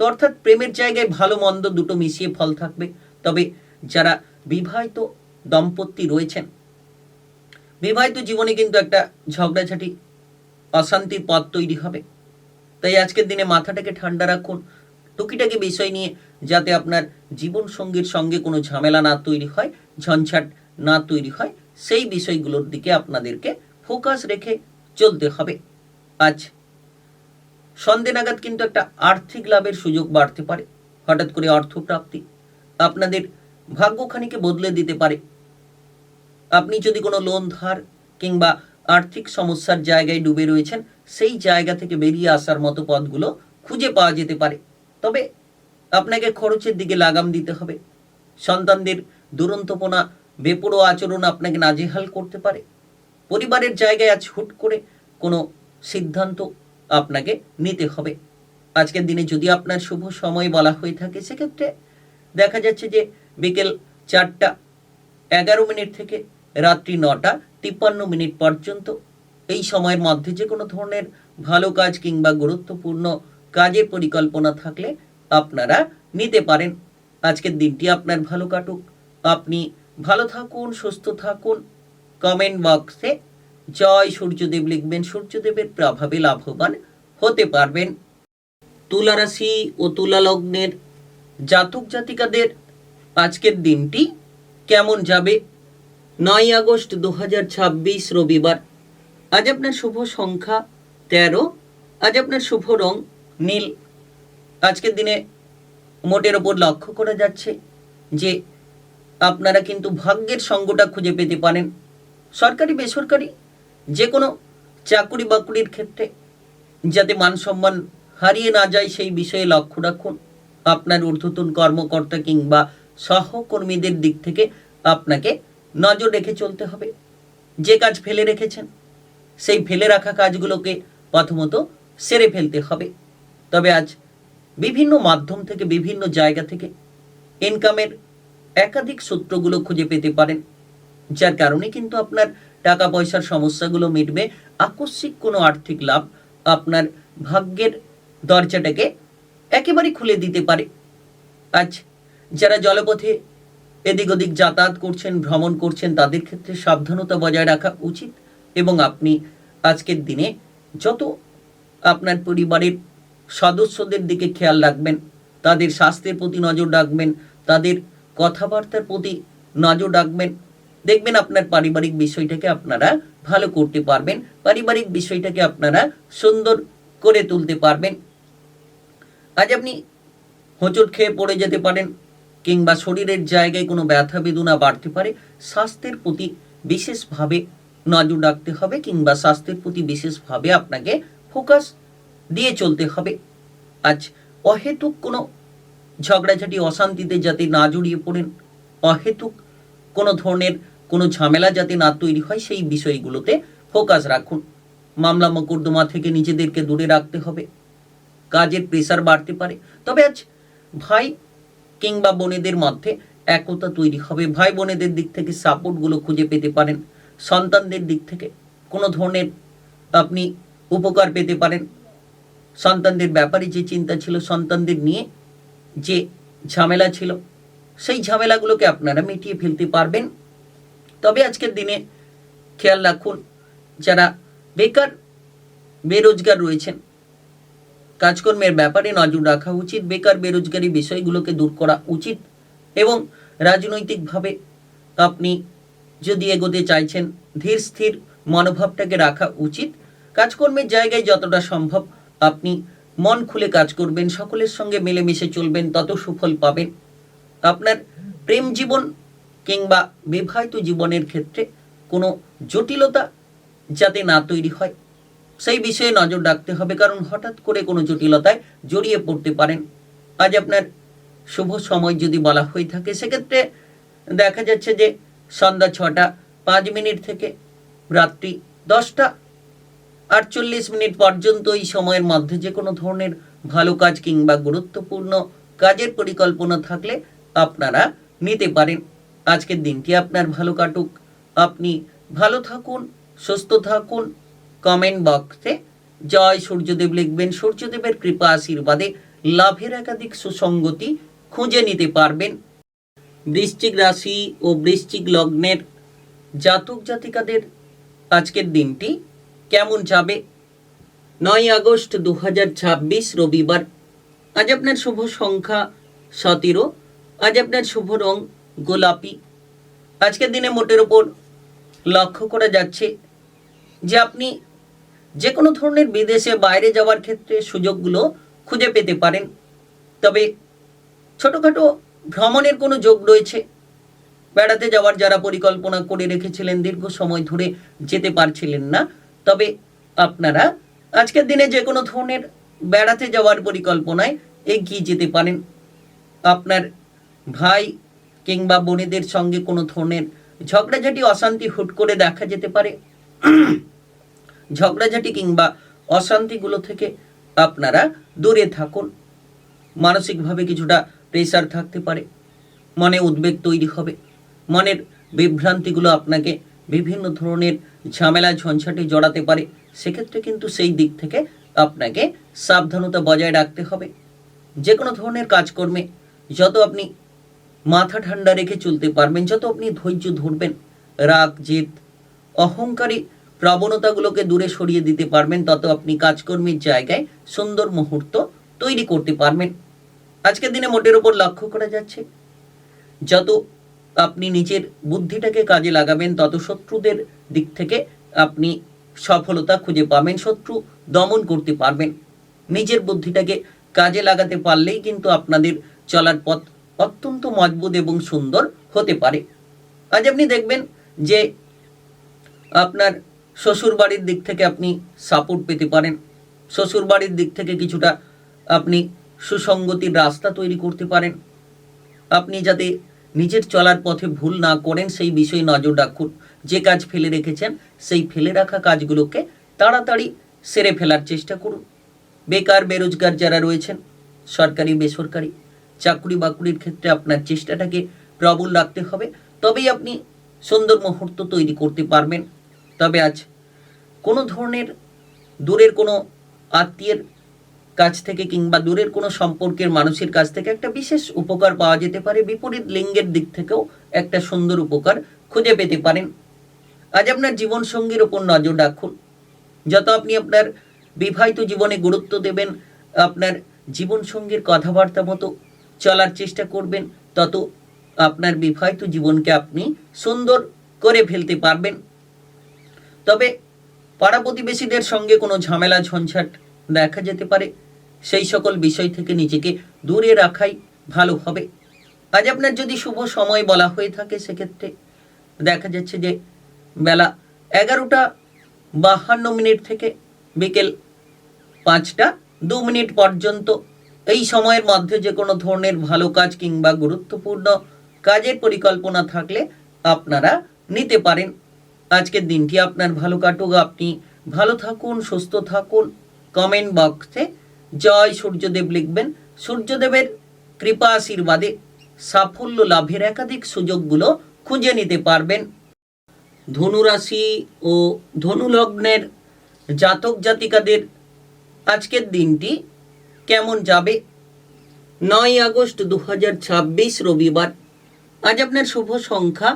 তো অর্থাৎ প্রেমের জায়গায় ভালো মন্দ দুটো মিশিয়ে ফল থাকবে। তবে যারা বিবাহিত দম্পতি রয়েছেন, বিবাহিত জীবনে কিন্তু একটা ঝগড়াঝাটি অশান্তির পথ তৈরি হবে। তাই আজকের দিনে মাথাটাকে ঠান্ডা রাখুন টুকিটাকি বিষয় নিয়ে, যাতে আপনার জীবন সঙ্গীর সঙ্গে কোনো ঝামেলা না তৈরি হয়, ঝঞ্ঝাট না তৈরি হয়। সেই বিষয়গুলোর দিকে আপনাদেরকে ফোকাস রেখে চলতে হবে। আজ সন্ধ্যে নাগাদ কিন্তু একটা আর্থিক লাভের সুযোগ বাড়তে পারে। হঠাৎ করে অর্থপ্রাপ্তি আপনাদের ভাগ্যখানিকে বদলে দিতে পারে। আপনি যদি কোনো লোন ধার কিংবা আর্থিক সমস্যার জায়গায় ডুবে রয়েছেন, সেই জায়গা থেকে বেরিয়ে আসার মতো পথগুলো খুঁজে পাওয়া যেতে পারে। তবে আপনাকে খরচের দিকে লাগাম দিতে হবে। সন্তানদের দুরন্তপনা বেপরোয়া আচরণ আপনাকে নাজেহাল করতে পারে। পরিবারের জায়গায় আজ হুট করে কোনো সিদ্ধান্ত আপনাকে নিতে হবে। আজকের দিনে যদি আপনার শুভ সময় বলা হয়ে থাকে, সেক্ষেত্রে দেখা যাচ্ছে যে বিকেল 4:11 থেকে রাত্রি 9:53 পর্যন্ত এই সময়ের মধ্যে যে কোনো ধরনের ভালো কাজ কিংবা গুরুত্বপূর্ণ কাজের পরিকল্পনা থাকলে আপনারা নিতে পারেন। আজকের দিনটি আপনার ভালো কাটুক। আপনি ভালো থাকুন, সুস্থ থাকুন। কমেন্ট বক্সে জয় সূর্যদেব লিখবেন। সূর্যদেবের প্রভাবে লাভবান হতে পারবেন। তুলা রাশি ও তুলা লগ্নের জাতক জাতিকাদের আজকের দিনটি কেমন যাবে? 9 আগস্ট 2026 রবিবার। আজ আপনার শুভ সংখ্যা 13। আজ আপনার শুভ রং নীল। আজকের দিনে মোটের ওপর লক্ষ্য করা যাচ্ছে যে আপনারা কিন্তু ভাগ্যের সঙ্গটা খুঁজে পেতে পারেন। সরকারি বেসরকারি যে কোনো চাকুরি বাকুরির ক্ষেত্রে যাতে মান সম্মান হারিয়ে না যায় সেই বিষয়ে লক্ষ্য রাখুন। আপনার ঊর্ধ্বতন কর্মকর্তা কিংবা সহকর্মীদের দিক থেকে আপনাকে নজর রেখে চলতে হবে। যে কাজ ফেলে রেখেছেন সেই ফেলে রাখা কাজগুলোকে প্রথমত সেরে ফেলতে হবে। তবে আজ বিভিন্ন মাধ্যম থেকে বিভিন্ন জায়গা থেকে ইনকামের একাধিক সূত্রগুলো খুঁজে পেতে পারেন, যার কারণে কিন্তু আপনার টাকা পয়সার সমস্যাগুলো মিটবে। আকস্মিক কোনো আর্থিক লাভ আপনার ভাগ্যের দরজাটাকে একেবারে খুলে দিতে পারে। আজ যারা জলপথে এদিক ওদিক যাতায়াত করছেন, ভ্রমণ করছেন, তাদের ক্ষেত্রে সাবধানতা বজায় রাখা উচিত এবং আপনি আজকের দিনে যত আপনার পরিবারের সদস্যদের দিকে খেয়াল রাখবেন, তাদের স্বাস্থ্যের প্রতি নজর রাখবেন, তাদের কথাবার্তার প্রতি নজর রাখবেন, দেখবেন আপনার পারিবারিক বিষয়টাকে আপনারা ভালো করতে পারবেন, পারিবারিক বিষয়টাকে আপনারা সুন্দর করে তুলতে পারবেন। আজ আপনি হোঁচট খেয়ে পড়ে যেতে পারেন, কিংবা শরীরের জায়গায় কোনো ব্যথা বেদনা বাড়তে পারে। স্বাস্থ্যের প্রতি বিশেষভাবে নজর রাখতে হবে, কিংবা স্বাস্থ্যের প্রতি বিশেষভাবে আপনাকে ফোকাস দিয়ে চলতে হবে। আজ অহেতুক কোনো ঝগড়াঝাটি অশান্তিতে যাতে না জড়িয়ে পড়েন, অহেতুক কোনো ধরনের কোনো ঝামেলা যাতে না তৈরি হয়, সেই বিষয়গুলোতে ফোকাস রাখুন। মামলা মোকদ্দমা থেকে নিজেদেরকে দূরে রাখতে হবে, কাজের প্রেসার বাড়তে পারে। তবে আজ ভাই কিংবা বোনেদের মধ্যে একতা তৈরি হবে, ভাই বোনেদের দিক থেকে সাপোর্টগুলো খুঁজে পেতে পারেন। সন্তানদের দিক থেকে কোনো ধরনের আপনি উপকার পেতে পারেন। সন্তানদের ব্যাপারে যে চিন্তা ছিল, সন্তানদের নিয়ে যে ঝামেলা ছিল, সেই ঝামেলাগুলোকে আপনারা মিটিয়ে ফেলতে পারবেন। তবে আজকের দিনে খেয়াল রাখুন, যারা বেকার বেরোজগার রয়েছেন, কাজকর্মের ব্যাপারে নজর রাখা উচিত। বেকার বেরোজগারি বিষয়গুলোকে দূর করা উচিত, এবং রাজনৈতিকভাবে আপনি যদি এগোতে চাইছেন, ধীর স্থির মনোভাবটাকে রাখা উচিত। কাজকর্মের জায়গায় যতটা সম্ভব আপনি মন খুলে কাজ করবেন, সকলের সঙ্গে মিলেমিশে চলবেন, তত সুফল পাবেন। আপনার প্রেম জীবন কিংবা বিবাহিত জীবনের ক্ষেত্রে কোনো জটিলতা যাতে না তৈরি হয়, সেই বিষয়ে নজর রাখতে হবে, কারণ হঠাৎ করে কোনো জটিলতায় জড়িয়ে পড়তে পারেন। আজ আপনার শুভ সময় যদি বলা হয়ে থাকে, সেক্ষেত্রে দেখা যাচ্ছে যে সন্ধ্যা 6:05 থেকে রাত্রি 10:48 পর্যন্ত এই সময়ের মধ্যে যে কোনো ধরনের ভালো কাজ কিংবা গুরুত্বপূর্ণ কাজের পরিকল্পনা থাকলে আপনারা নিতে পারেন। আজকের দিনটি আপনার ভালো কাটুক, আপনি ভালো থাকুন, সুস্থ থাকুন। কমেন্ট বক্সে জয় সূর্যদেব লিখবেন। সূর্যদেবের কৃপা আশীর্বাদে লাভের একাধিক সুসঙ্গতি খুঁজে নিতে পারবেন। বৃশ্চিক রাশি ও বৃশ্চিক লগ্নের জাতক জাতিকাদের আজকের দিনটি কেমন যাবে? 9 আগস্ট 2026 রবিবার। আজ আপনার শুভ সংখ্যা 17। আজ আপনার শুভ রং গোলাপি। আজকের দিনে মোটের ওপর লক্ষ্য করা যাচ্ছে যে আপনি যে কোনো ধরনের বিদেশে বাইরে যাওয়ার ক্ষেত্রে সুযোগগুলো খুঁজে পেতে পারেন। তবে ছোটোখাটো ভ্রমণের কোনো যোগ রয়েছে। বেড়াতে যাওয়ার যারা পরিকল্পনা করে রেখেছিলেন, দীর্ঘ সময় ধরে যেতে পারছিলেন না, তবে আপনারা আজকের দিনে যে কোনো ধরনের বেড়াতে যাওয়ার পরিকল্পনায় এগিয়ে যেতে পারেন। আপনার ভাই কিংবা বোনেদের সঙ্গে কোনো ধরনের ঝগড়াঝাটি অশান্তি হুট করে দেখা যেতে পারে। ঝগড়াঝাটি কিংবা অশান্তিগুলো থেকে আপনারা দূরে থাকুন। মানসিকভাবে কিছুটা প্রেসার থাকতে পারে, মনে উদ্বেগ তৈরি হবে, মনের বিভ্রান্তিগুলো আপনাকে বিভিন্ন ধরনের ঝামেলা ঝঞ্ঝাটে জড়াতে পারে। সেক্ষেত্রে কিন্তু সেই দিক থেকে আপনাকে সাবধানতা বজায় রাখতে হবে। যে কোনো ধরনের কাজকর্মে যত আপনি মাথা ঠান্ডা রেখে চলতে পারবেন, যত আপনি ধৈর্য ধরবেন, রাগ জেদ অহংকারী প্রবণতাগুলোকে দূরে সরিয়ে দিতে পারবেন, তত আপনি কাজকর্মের জায়গায় সুন্দর মুহূর্ত তৈরি করতে পারবেন। আজকের দিনে মোটের ওপর লক্ষ্য করা যাচ্ছে যত আপনি নিজের বুদ্ধিটাকে কাজে লাগাবেন, তত শত্রুদের দিক থেকে আপনি সফলতা খুঁজে পাবেন, শত্রু দমন করতে পারবেন। নিজের বুদ্ধিটাকে কাজে লাগাতে পারলেই কিন্তু আপনাদের চলার পথ অত্যন্ত মজবুত এবং সুন্দর হতে পারে। আজ আপনি দেখবেন যে আপনার শ্বশুর বাড়ির দিক থেকে আপনি সাপোর্ট পেতে পারেন। শ্বশুর বাড়ির দিক থেকে কিছুটা আপনি সুসঙ্গতির রাস্তা তৈরি করতে পারেন। আপনি যাতে নিজের চলার পথে ভুল না করেন, সেই বিষয়ে নজর রাখুন। যে কাজ ফেলে রেখেছেন, সেই ফেলে রাখা কাজগুলোকে তাড়াতাড়ি সেরে ফেলার চেষ্টা করুন। বেকার বেরোজগার যারা রয়েছেন, সরকারি বেসরকারি চাকরি বাকরির ক্ষেত্রে আপনার চেষ্টাটাকে প্রবল রাখতে হবে, তবেই আপনি সুন্দর মুহূর্ত তৈরি করতে পারবেন। তবে আজ কোনো ধরনের দূরের কোনো আত্মীয়ের কাছ থেকে কিংবা দূরের কোনো সম্পর্কের মানুষের কাছ থেকে একটা বিশেষ উপকার পাওয়া যেতে পারে। বিপরীত লিঙ্গের দিক থেকেও একটা সুন্দর উপকার খুঁজে পেতে পারেন। আজ আপনার জীবনসঙ্গীর ওপর নজর রাখুন। যত আপনি আপনার বিবাহিত জীবনে গুরুত্ব দেবেন, আপনার জীবনসঙ্গীর কথাবার্তা মতো চলার চেষ্টা করবেন, তত আপনার বিবাহিত জীবনকে আপনি সুন্দর করে ফেলতে পারবেন। তবে পাড়া প্রতিবেশীদের সঙ্গে কোনো ঝামেলা ঝঞ্ঝাট দেখা যেতে পারে, সেই সকল বিষয় থেকে নিজেকে দূরে রাখাই ভালো হবে। আজ আপনার যদি শুভ সময় বলা হয়ে থাকে সেক্ষেত্রে দেখা যাচ্ছে যে বেলা 11:52 থেকে বিকেল 5:02 পর্যন্ত এই সময়ের মধ্যে যে কোনো ধরনের ভালো কাজ কিংবা গুরুত্বপূর্ণ কাজের পরিকল্পনা থাকলে আপনারা নিতে পারেন। আজকের দিনটি আপনার ভালো কাটুক, আপনি ভালো থাকুন, সুস্থ থাকুন। কমেন্ট বক্সে জয় সূর্যদেব লিখবেন। সূর্যদেবের কৃপা আশীর্বাদে সাফল্য লাভের একাধিক সুযোগগুলো খুঁজে নিতে পারবেন। ধনুরাশি ও ধনুলগ্নের জাতক জাতিকাদের আজকের দিনটি কেমন যাবে? 9 আগস্ট 2026 রবিবার। আজ আপনার শুভ সংখ্যা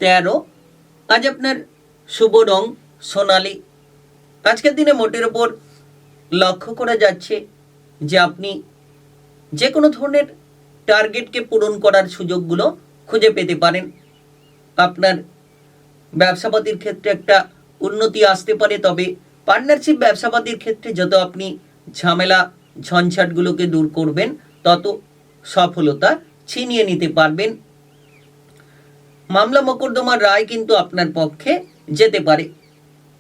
13। আজ আপনার শুভ রং সোনালি। আজকের দিনে মোটের ওপর লক্ষ্য করা যাচ্ছে যে আপনি যে কোনো ধরনের টার্গেটকে পূরণ করার সুযোগগুলো খুঁজে পেতে পারেন। আপনার ব্যবসাপাতির ক্ষেত্রে একটা উন্নতি আসতে পারে, তবে পার্টনারশিপ ব্যবসাপাতির ক্ষেত্রে যত আপনি ঝামেলা ঝঞ্ঝাটগুলোকে দূর করবেন তত সফলতা ছিনিয়ে নিতে পারবেন। মামলা মোকদ্দমার রায় কিন্তু আপনার পক্ষে যেতে পারে।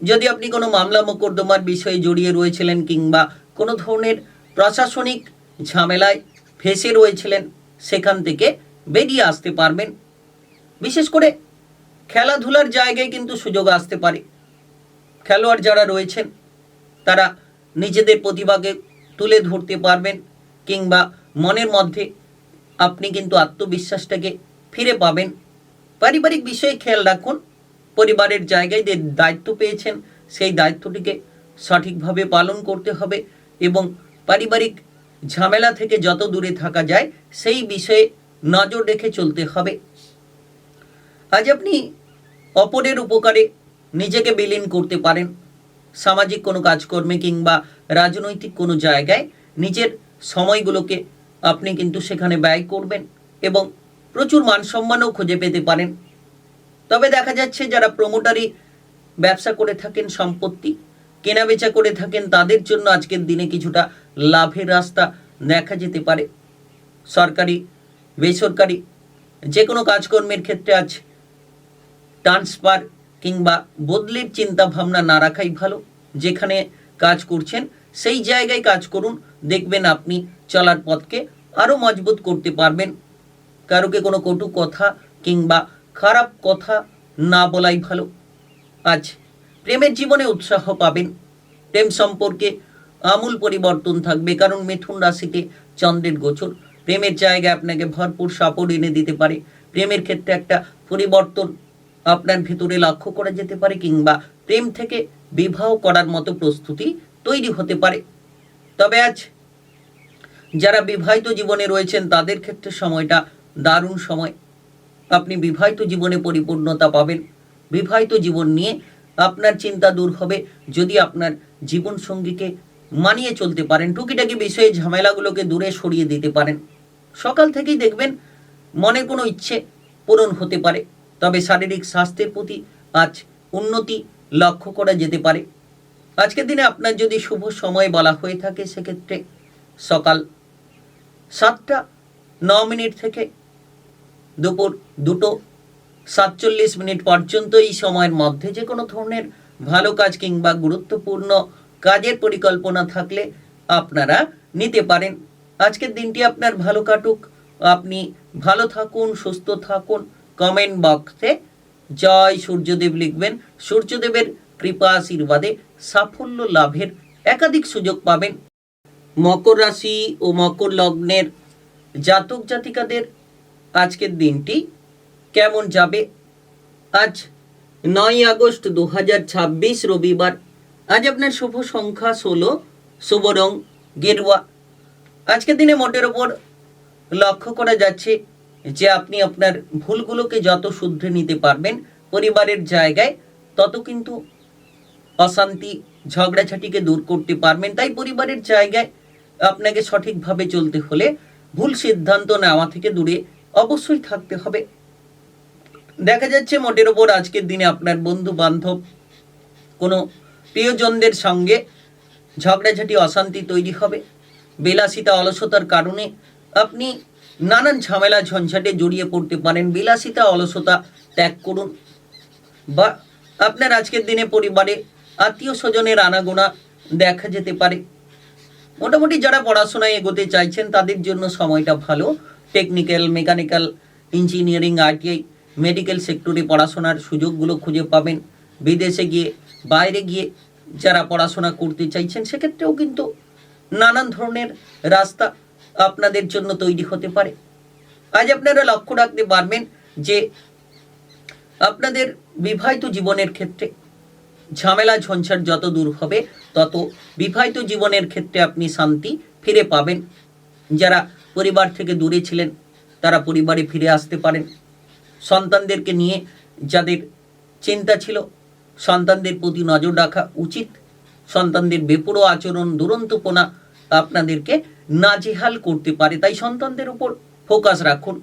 যদি আপনি কোনো মামলা মোকদ্দমার বিষয়ে জড়িয়ে রয়েছিলেন কিংবা কোনো ধরনের প্রশাসনিক ঝামেলায় ফেঁসে রয়েছিলেন, সেখান থেকে বেরিয়ে আসতে পারবেন। বিশেষ করে খেলাধুলার জায়গায় কিন্তু সুযোগ আসতে পারে। খেলোয়াড় যারা রয়েছেন তারা নিজেদের প্রতিভাকে তুলে ধরতে পারবেন কিংবা মনের মধ্যে আপনি কিন্তু আত্মবিশ্বাসটাকে ফিরে পাবেন। পারিবারিক বিষয়ে খেয়াল রাখুন। পরিবারের জায়গায় যে দায়িত্ব পেয়েছেন সেই দায়িত্বটিকে সঠিকভাবে পালন করতে হবে এবং পারিবারিক ঝামেলা থেকে যত দূরে থাকা যায় সেই বিষয়ে নজর রেখে চলতে হবে। আজ আপনি অপরের উপকারে নিজেকে বিলীন করতে পারেন। সামাজিক কোনো কাজকর্মে কিংবা রাজনৈতিক কোনো জায়গায় নিজের সময়গুলোকে আপনি কিন্তু সেখানে ব্যয় করবেন এবং প্রচুর মান সম্মানও খুঁজে পেতে পারেন। তবে দেখা যাচ্ছে যারা প্রমোটারি ব্যবসা করে থাকেন, সম্পত্তি কেনাবেচা করে থাকেন, তাদের জন্য আজকের দিনে কিছুটা লাভের রাস্তা দেখা যেতে পারে। সরকারি বেসরকারি যে কোনো কাজকর্মের ক্ষেত্রে আজ ট্রান্সফার কিংবা বদলির চিন্তা ভাবনা না রাখাই ভালো। যেখানে কাজ করছেন সেই জায়গায় কাজ করুন, দেখবেন আপনি চলার পথকে আরও মজবুত করতে পারবেন। কারোকে কোনো কটু কথা কিংবা খারাপ কথা না বলাই ভালো। আজ প্রেমের জীবনে উৎসাহ পাবেন। প্রেম সম্পর্কে আমূল পরিবর্তন থাকবে, কারণ মিথুন রাশিতে চন্দ্রের গোচর প্রেমের জায়গায় আপনাকে ভরপুর সাপোর্ট এনে দিতে পারে। প্রেমের ক্ষেত্রে একটা পরিবর্তন আপনার ভেতরে লক্ষ্য করা যেতে পারে কিংবা প্রেম থেকে বিবাহ করার মতো প্রস্তুতি তৈরি হতে পারে। তবে আজ যারা বিবাহিত জীবনে রয়েছেন তাদের ক্ষেত্রে সময়টা দারুণ সময়। আপনি বিবাহিত জীবনে পরিপূর্ণতা পাবেন। বিবাহিত জীবন নিয়ে আপনার চিন্তা দূর হবে যদি আপনার জীবনসঙ্গীকে মানিয়ে চলতে পারেন। টুকিটাকি বিষয়ে ঝামেলাগুলোকে দূরে সরিয়ে দিতে পারেন। সকাল থেকেই দেখবেন মনের কোনো ইচ্ছে পূরণ হতে পারে। তবে শারীরিক স্বাস্থ্যের প্রতি আজ উন্নতি লক্ষ্য করা যেতে পারে। আজকের দিনে আপনার যদি শুভ সময় বলা হয়ে থাকে সেক্ষেত্রে সকাল 7:09 থেকে দুপুর 2:47 পর্যন্ত এই সময়ের মধ্যে যে কোনো ধরনের ভালো কাজ কিংবা গুরুত্বপূর্ণ কাজের পরিকল্পনা থাকলে আপনারা নিতে পারেন। আজকের দিনটি আপনার ভালো কাটুক, আপনি ভালো থাকুন, সুস্থ থাকুন। কমেন্ট বক্সে জয় সূর্যদেব লিখবেন। সূর্যদেবের কৃপা আশীর্বাদে সাফল্য লাভের একাধিক সুযোগ পাবেন। মকর রাশি ও মকর লগ্নের জাতক জাতিকাদের আজকের দিনটি কেমন যাবে? আজ 9 আগস্ট 2026 রবিবার। আজ আপনার শুভ সংখ্যা 16, শুভ রং গেরুয়া। আজকের দিনে মোটের ওপর লক্ষ্য করা যাচ্ছে যে আপনি আপনার ভুলগুলোকে যত শুধরে নিতে পারবেন পরিবারের জায়গায় তত কিন্তু অশান্তি ঝগড়াঝাটিকে দূর করতে পারবেন। তাই পরিবারের জায়গায় আপনাকে সঠিকভাবে চলতে হলে ভুল সিদ্ধান্ত নেওয়া থেকে দূরে অবশ্যই থাকতে হবে। দেখা যাচ্ছে মোটের ওপর আজকের দিনে আপনার বন্ধু বান্ধব কোনো প্রিয়জনদের সঙ্গে ঝগড়াঝাটি অশান্তি তৈরি হবে। বিলাসিতা অলসতার কারণে আপনি নানান ঝামেলা ঝঞ্ঝাটে জড়িয়ে পড়তে পারেন। বিলাসিতা অলসতা ত্যাগ করুন। বা আপনার আজকের দিনে পরিবারে আত্মীয় স্বজনের আনাগোনা দেখা যেতে পারে। মোটামুটি যারা পড়াশোনায় এগোতে চাইছেন তাদের জন্য সময়টা ভালো। Technical, mechanical, engineering, ITI, medical সেক্টরে পড়াশোনার সুযোগগুলো খুঁজে পাবেন। বিদেশে গিয়ে, বাইরে গিয়ে যারা পড়াশোনা করতে চাইছেন সেক্ষেত্রেও কিন্তু নানান ধরনের রাস্তা আপনাদের জন্য তৈরি হতে পারে। আজ আপনারা লক্ষ্য রাখতে পারবেন যে আপনাদের বিবাহিত জীবনের ক্ষেত্রে ঝামেলা ঝঞ্ঝাট যত দূর হবে তত বিবাহিত জীবনের ক্ষেত্রে আপনি শান্তি ফিরে পাবেন। যারা পরিবার থেকে দূরে ছিলেন তারা পরিবারে ফিরে আসতে পারেন। সন্তানদেরকে নিয়ে যাদের চিন্তা ছিল সন্তানদের প্রতি নজর রাখা উচিত। সন্তানদের বেপরোয়া আচরণ, দুরন্তপনা আপনাদেরকে নাজেহাল করতে পারে, তাই সন্তানদের উপর ফোকাস রাখুন।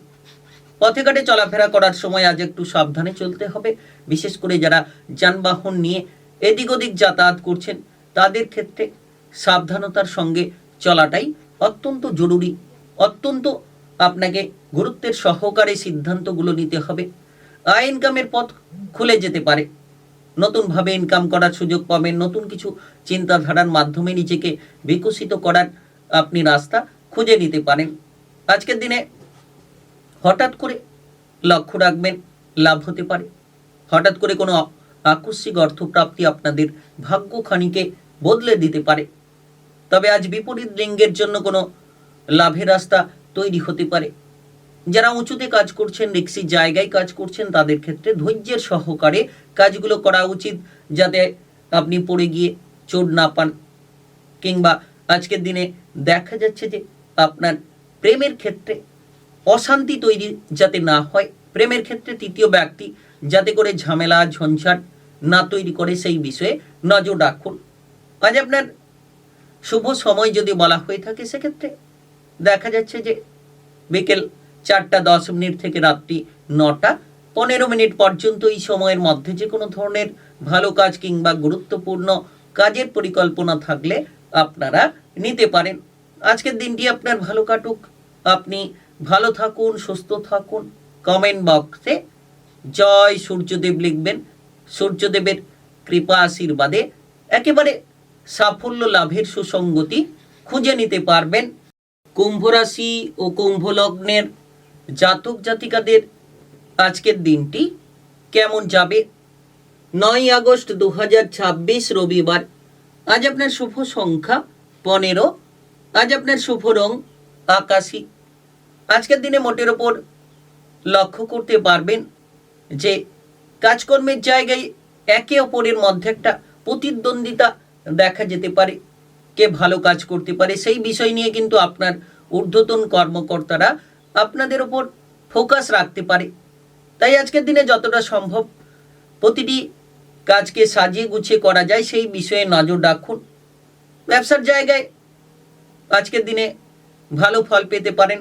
পথে ঘাটে চলাফেরা করার সময় আজ একটু সাবধানে চলতে হবে। বিশেষ করে যারা যানবাহন নিয়ে এদিক ওদিক যাতায়াত করছেন তাদের ক্ষেত্রে সাবধানতার সঙ্গে চলাটাই অত্যন্ত জরুরি। অত্যন্ত আপনাকে গুরুত্বের সহকারে সিদ্ধান্তগুলো নিতে হবে। আয় ইনকামের পথ খুলে যেতে পারে। নতুনভাবে ইনকাম করার সুযোগ পাবেন। নতুন কিছু চিন্তাধারার মাধ্যমে নিজেকে বিকশিত করার আপনি রাস্তা খুঁজে নিতে পারেন। আজকের দিনে হঠাৎ করে লক্ষ্য রাখবেন লাভ হতে পারে। হঠাৎ করে কোনো আকস্মিক অর্থপ্রাপ্তি আপনাদের ভাগ্যখানিকে বদলে দিতে পারে। তবে আজ বিপরীত লিঙ্গের জন্য কোনো লাভের রাস্তা তৈরি হতে পারে। যারা উঁচুতে কাজ করছেন, রিক্সি জায়গায় কাজ করছেন তাদের ক্ষেত্রে ধৈর্যের সহকারে কাজগুলো করা উচিত, যাতে আপনি পড়ে গিয়ে চোট না পান। কিংবা আজকের দিনে দেখা যাচ্ছে যে আপনার প্রেমের ক্ষেত্রে অশান্তি তৈরি যাতে না হয়, প্রেমের ক্ষেত্রে তৃতীয় ব্যক্তি যাতে করে ঝামেলা ঝঞ্ঝাট না তৈরি করে সেই বিষয়ে নজর রাখুন। আজ আপনার শুভ সময় যদি বলা হয়ে থাকে সেক্ষেত্রে দেখা যাচ্ছে যে বিকেল 4:10 থেকে রাত্রি 9:15 পর্যন্ত এই সময়ের মধ্যে যে কোনো ধরনের ভালো কাজ কিংবা গুরুত্বপূর্ণ কাজের পরিকল্পনা থাকলে আপনারা নিতে পারেন। আজকের দিনটি আপনার ভালো কাটুক। আপনি ভালো থাকুন, সুস্থ থাকুন। কমেন্ট বক্সে জয় সূর্যদেব লিখবেন। সূর্যদেবের কৃপা আশীর্বাদে একেবারে সাফল্য লাভের সুসঙ্গতি খুঁজে নিতে পারবেন। কুম্ভ রাশি ও কুম্ভ লগ্নের জাতক জাতিকাদের আজকের দিনটি কেমন যাবে? 9 আগস্ট 2026 রবিবার। আজ আপনার শুভ সংখ্যা 15। আজ আপনার শুভ রং আকাশী। আজকের দিনে মোটের ওপর লক্ষ্য করতে পারবেন যে কাজকর্মের জায়গায় একে অপরের মধ্যে একটা প্রতিদ্বন্দ্বিতা দেখা যেতে পারে। কে ভালো কাজ করতে পারে সেই বিষয় নিয়ে কিন্তু আপনার ঊর্ধ্বতন কর্মকর্তারা আপনাদের ওপর ফোকাস রাখতে পারে। তাই আজকের দিনে যতটা সম্ভব প্রতিটি কাজকে সাজিয়ে গুছিয়ে করা যায় সেই বিষয়ে নজর রাখুন। ব্যবসার জায়গায় আজকের দিনে ভালো ফল পেতে পারেন।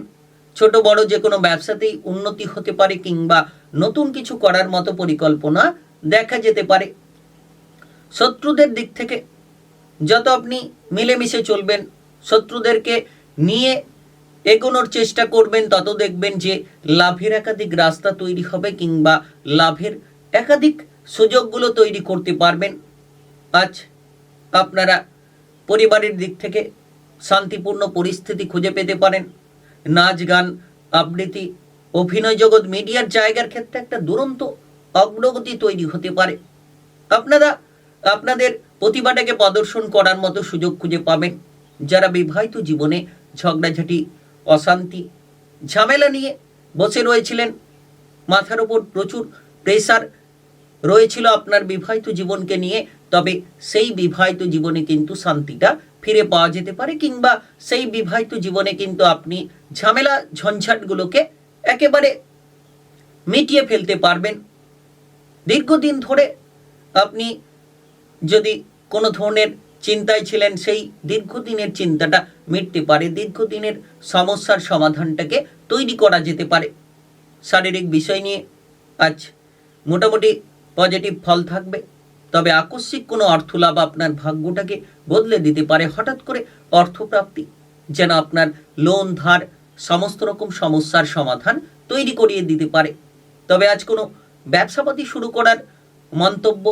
ছোট বড় যে কোনো ব্যবসাতেই উন্নতি হতে পারে কিংবা নতুন কিছু করার মতো পরিকল্পনা দেখা যেতে পারে। শত্রুদের দিক থেকে যত আপনি মিলেমিশে চলবেন, শত্রুদেরকে নিয়ে এগোনোর চেষ্টা করবেন, তত দেখবেন যে লাভের একাধিক রাস্তা তৈরি হবে কিংবা লাভের একাধিক সুযোগগুলো তৈরি করতে পারবেন। আজ আপনারা পরিবারের দিক থেকে শান্তিপূর্ণ পরিস্থিতি খুঁজে পেতে পারেন। নাচ গান, আবৃত্তি, অভিনয় জগৎ, মিডিয়ার জায়গার ক্ষেত্রে একটা দুরন্ত অগ্রগতি তৈরি হতে পারে। আপনারা আপনাদের প্রতিভাটাকে প্রদর্শন করার মতো সুযোগ খুঁজে পাবেন। যারা বিবাহিত জীবনে ঝগড়াঝাটি, অশান্তি, ঝামেলা নিয়ে বসে রয়েছিলেন, মাথার ওপর প্রচুর প্রেসার রয়েছিল আপনার বিবাহিত জীবনকে নিয়ে, তবে সেই বিবাহিত জীবনে কিন্তু শান্তিটা ফিরে পাওয়া যেতে পারে কিংবা সেই বিবাহিত জীবনে কিন্তু আপনি ঝামেলা ঝঞ্ঝাটগুলোকে একেবারে মিটিয়ে ফেলতে পারবেন। দীর্ঘদিন ধরে আপনি যদি কোনো ধরনের চিন্তায় ছিলেন সেই দীর্ঘদিনের চিন্তাটা মিটতে পারে। দীর্ঘদিনের সমস্যার সমাধানটাকে তৈরি করা যেতে পারে। শারীরিক বিষয় নিয়ে আজ মোটামুটি পজিটিভ ফল থাকবে। তবে আকস্মিক কোনো অর্থলাভ আপনার ভাগ্যটাকে বদলে দিতে পারে। হঠাৎ করে অর্থপ্রাপ্তি যেন আপনার লোন ধার সমস্ত রকম সমস্যার সমাধান তৈরি করিয়ে দিতে পারে। তবে আজ কোনো ব্যবসাপাতি শুরু করার মন্তব্য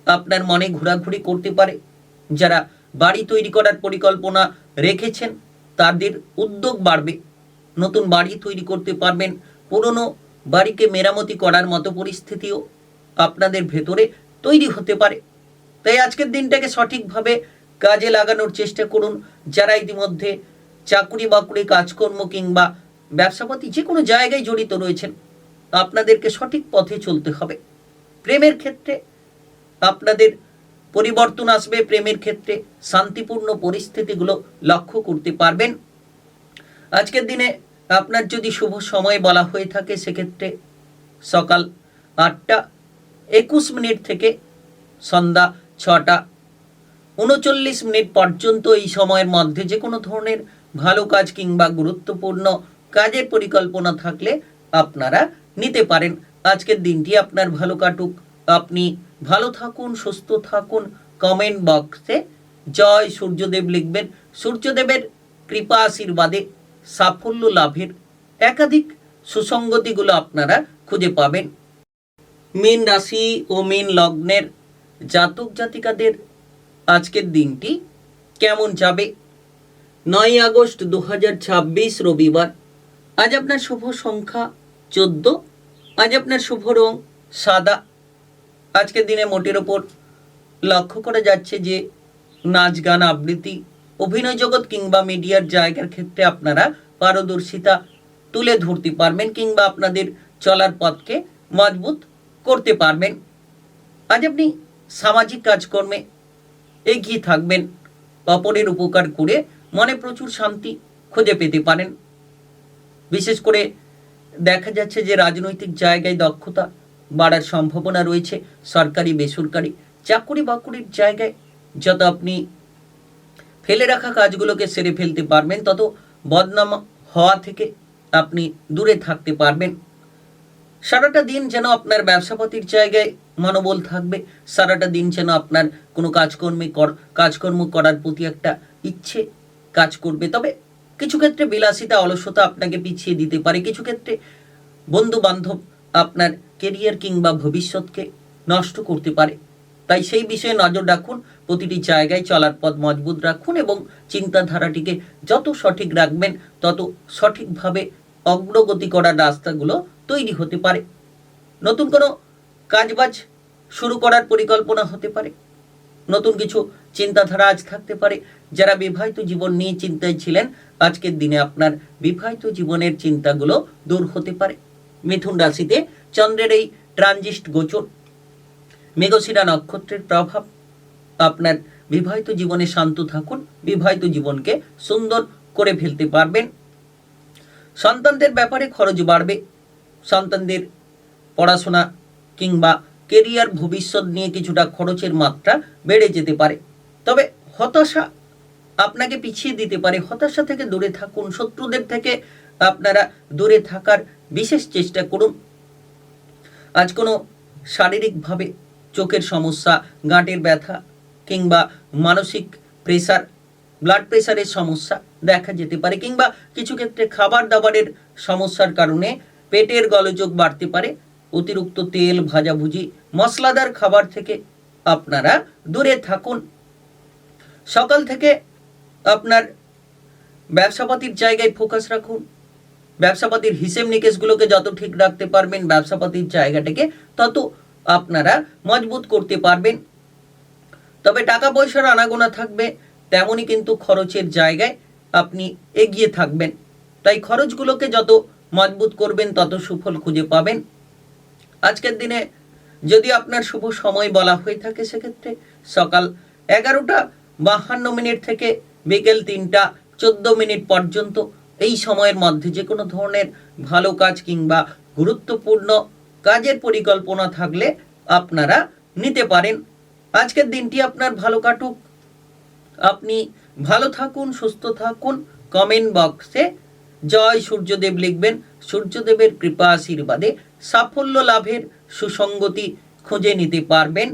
আপনার মনে ঘোরাঘুরি করতে পারে। যারা বাড়ি তৈরি করার পরিকল্পনা রেখেছেন তাদের উদ্যোগ বাড়বে, নতুন বাড়ি তৈরি করতে পারবেন। পুরনো বাড়িকে মেরামতি করার মতো পরিস্থিতিও আপনাদের ভেতরে তৈরি হতে পারে। তাই আজকের দিনটাকে সঠিকভাবে কাজে লাগানোর চেষ্টা করুন। যারা ইতিমধ্যে চাকুরি বাকুরি কাজকর্ম কিংবা ব্যবসাপাতি যে কোনো জায়গায় জড়িত রয়েছেন, আপনাদেরকে সঠিক পথে চলতে হবে। প্রেমের ক্ষেত্রে আপনাদের পরিবর্তন আসবে। প্রেমের ক্ষেত্রে শান্তিপূর্ণ পরিস্থিতিগুলো লক্ষ্য করতে পারবেন। আজকের দিনে আপনার যদি শুভ সময় বলা হয়ে থাকে সেক্ষেত্রে সকাল 8টা 21 মিনিট থেকে সন্ধ্যা 6টা 39 মিনিট পর্যন্ত এই সময়ের মধ্যে যে কোনো ধরনের ভালো কাজ কিংবা গুরুত্বপূর্ণ কাজের পরিকল্পনা থাকলে আপনারা নিতে পারেন। আজকের দিনটি আপনার ভালো কাটুক। আপনি ভালো থাকুন, সুস্থ থাকুন। কমেন্ট বক্সে জয় সূর্যদেব লিখবেন। সূর্যদেবের কৃপা আশীর্বাদে সাফল্য লাভের একাধিক সুসংগতিগুলো আপনারা খুঁজে পাবেন। মীন রাশি ও মীন লগ্নের জাতক জাতিকাদের আজকের দিনটি কেমন যাবে? 9 আগস্ট 2026 রবিবার। আজ আপনার শুভ সংখ্যা 14। আজ আপনার শুভ রং সাদা। আজকের দিনে মোটের ওপর লক্ষ্য করা যাচ্ছে যে নাচ গান আবৃত্তি অভিনয় জগৎ কিংবা মিডিয়ার জায়গার ক্ষেত্রে আপনারা পারদর্শিতা তুলে ধরতে পারবেন কিংবা আপনাদের চলার পথকে মজবুত করতে পারবেন। আজ আপনি সামাজিক কাজকর্মে এগিয়ে থাকবেন। অপরের উপকার করে মনে প্রচুর শান্তি খুঁজে পেতে পারেন। বিশেষ করে দেখা যাচ্ছে যে রাজনৈতিক জায়গায় দক্ষতা বাড়ার সম্ভাবনা রয়েছে। সরকারি বেসরকারি চাকুরি বাকুরির জায়গায় যত আপনি ফেলে রাখা কাজগুলোকে সেরে ফেলতে পারবেন, তত বদনাম হওয়া থেকে আপনি দূরে থাকতে পারবেন। সারাটা দিন যেন আপনার ব্যবসাপাতির জায়গায় মনোবল থাকবে। সারাটা দিন যেন আপনার কোনো কাজকর্ম করার প্রতি একটা ইচ্ছে কাজ করবে। তবে কিছু ক্ষেত্রে বিলাসিতা অলসতা আপনাকে পিছিয়ে দিতে পারে। কিছু ক্ষেত্রে বন্ধু বান্ধব আপনার কেরিয়ার কিংবা ভবিষ্যৎকে নষ্ট করতে পারে। তাই সেই বিষয়ে নজর রাখুন। প্রতিটি জায়গায় চলার পথ মজবুত রাখুন এবং চিন্তাধারাটিকে যত সঠিক রাখবেন তত সঠিকভাবে অগ্রগতি করার রাস্তাগুলো তৈরি হতে পারে। নতুন কোনো কাজবাজ শুরু করার পরিকল্পনা হতে পারে। নতুন কিছু চিন্তাধারা আজ থাকতে পারে। যারা বিবাহিত জীবন নিয়ে চিন্তায় ছিলেন, আজকের দিনে আপনার বিবাহিত জীবনের চিন্তাগুলো দূর হতে পারে। মিথুন রাশিতে চন্দ্রের এই ট্রানজিট গোচর, মৃগশিরা নক্ষত্রের প্রভাব। আপনার বিবাহিত জীবনে শান্ত থাকুন, বিবাহিত জীবনকে সুন্দর করে ফেলতে পারবেন। সন্তানদের ব্যাপারে খরচ বাড়বে। সন্তানদের পড়াশোনা কিংবা কেরিয়ার ভবিষ্যৎ নিয়ে কিছুটা খরচের মাত্রা বেড়ে যেতে পারে। তবে হতাশা আপনাকে পিছিয়ে দিতে পারে। হতাশা থেকে দূরে থাকুন। শত্রুদের থেকে আপনারা দূরে থাকার বিশেষ চেষ্টা করুন। আজ কোনো শারীরিকভাবে চোখের সমস্যা, গাঁটের ব্যথা কিংবা মানসিক প্রেসার, ব্লাড প্রেসারের সমস্যা দেখা যেতে পারে কিংবা কিছু ক্ষেত্রে খাবার দাবারের সমস্যার কারণে পেটের গোলযোগ বাড়তে পারে। অতিরিক্ত তেল, ভাজাভুজি, মশলাদার খাবার থেকে আপনারা দূরে থাকুন। সকাল থেকে আপনার ব্যবসাপাতির জায়গায় ফোকাস রাখুন। ব্যবসাপাতির হিসেব নিকেশগুলোকে যত ঠিক রাখতে পারবেন, ব্যবসাপাতির জায়গাটাকে তত আপনারা মজবুত করতে পারবেন। তবে টাকা পয়সার আনাগোনা থাকবে, তেমনই কিন্তু খরচের জায়গায় আপনি এগিয়ে থাকবেন। তাই খরচগুলোকে যত মজবুত করবেন তত সুফল খুঁজে পাবেন। আজকের দিনে যদি আপনার শুভ সময় বলা হয়ে থাকে সেক্ষেত্রে সকাল 11টা 52 মিনিট থেকে বিকেল 3টা 14 মিনিট পর্যন্ত এই সময়ের মধ্যে যে কোনো ধরনের ভালো কাজ কিংবা গুরুত্বপূর্ণ কাজের পরিকল্পনা থাকলে আপনারা নিতে পারেন। আজকের দিনটি আপনার ভালো কাটুক। আপনি ভালো থাকুন, সুস্থ থাকুন। কমেন্ট বক্সে জয় সূর্যদেব লিখবেন। সূর্যদেবের কৃপা আশীর্বাদে সাফল্য লাভের সুসঙ্গতি খুঁজে নিতে পারবেন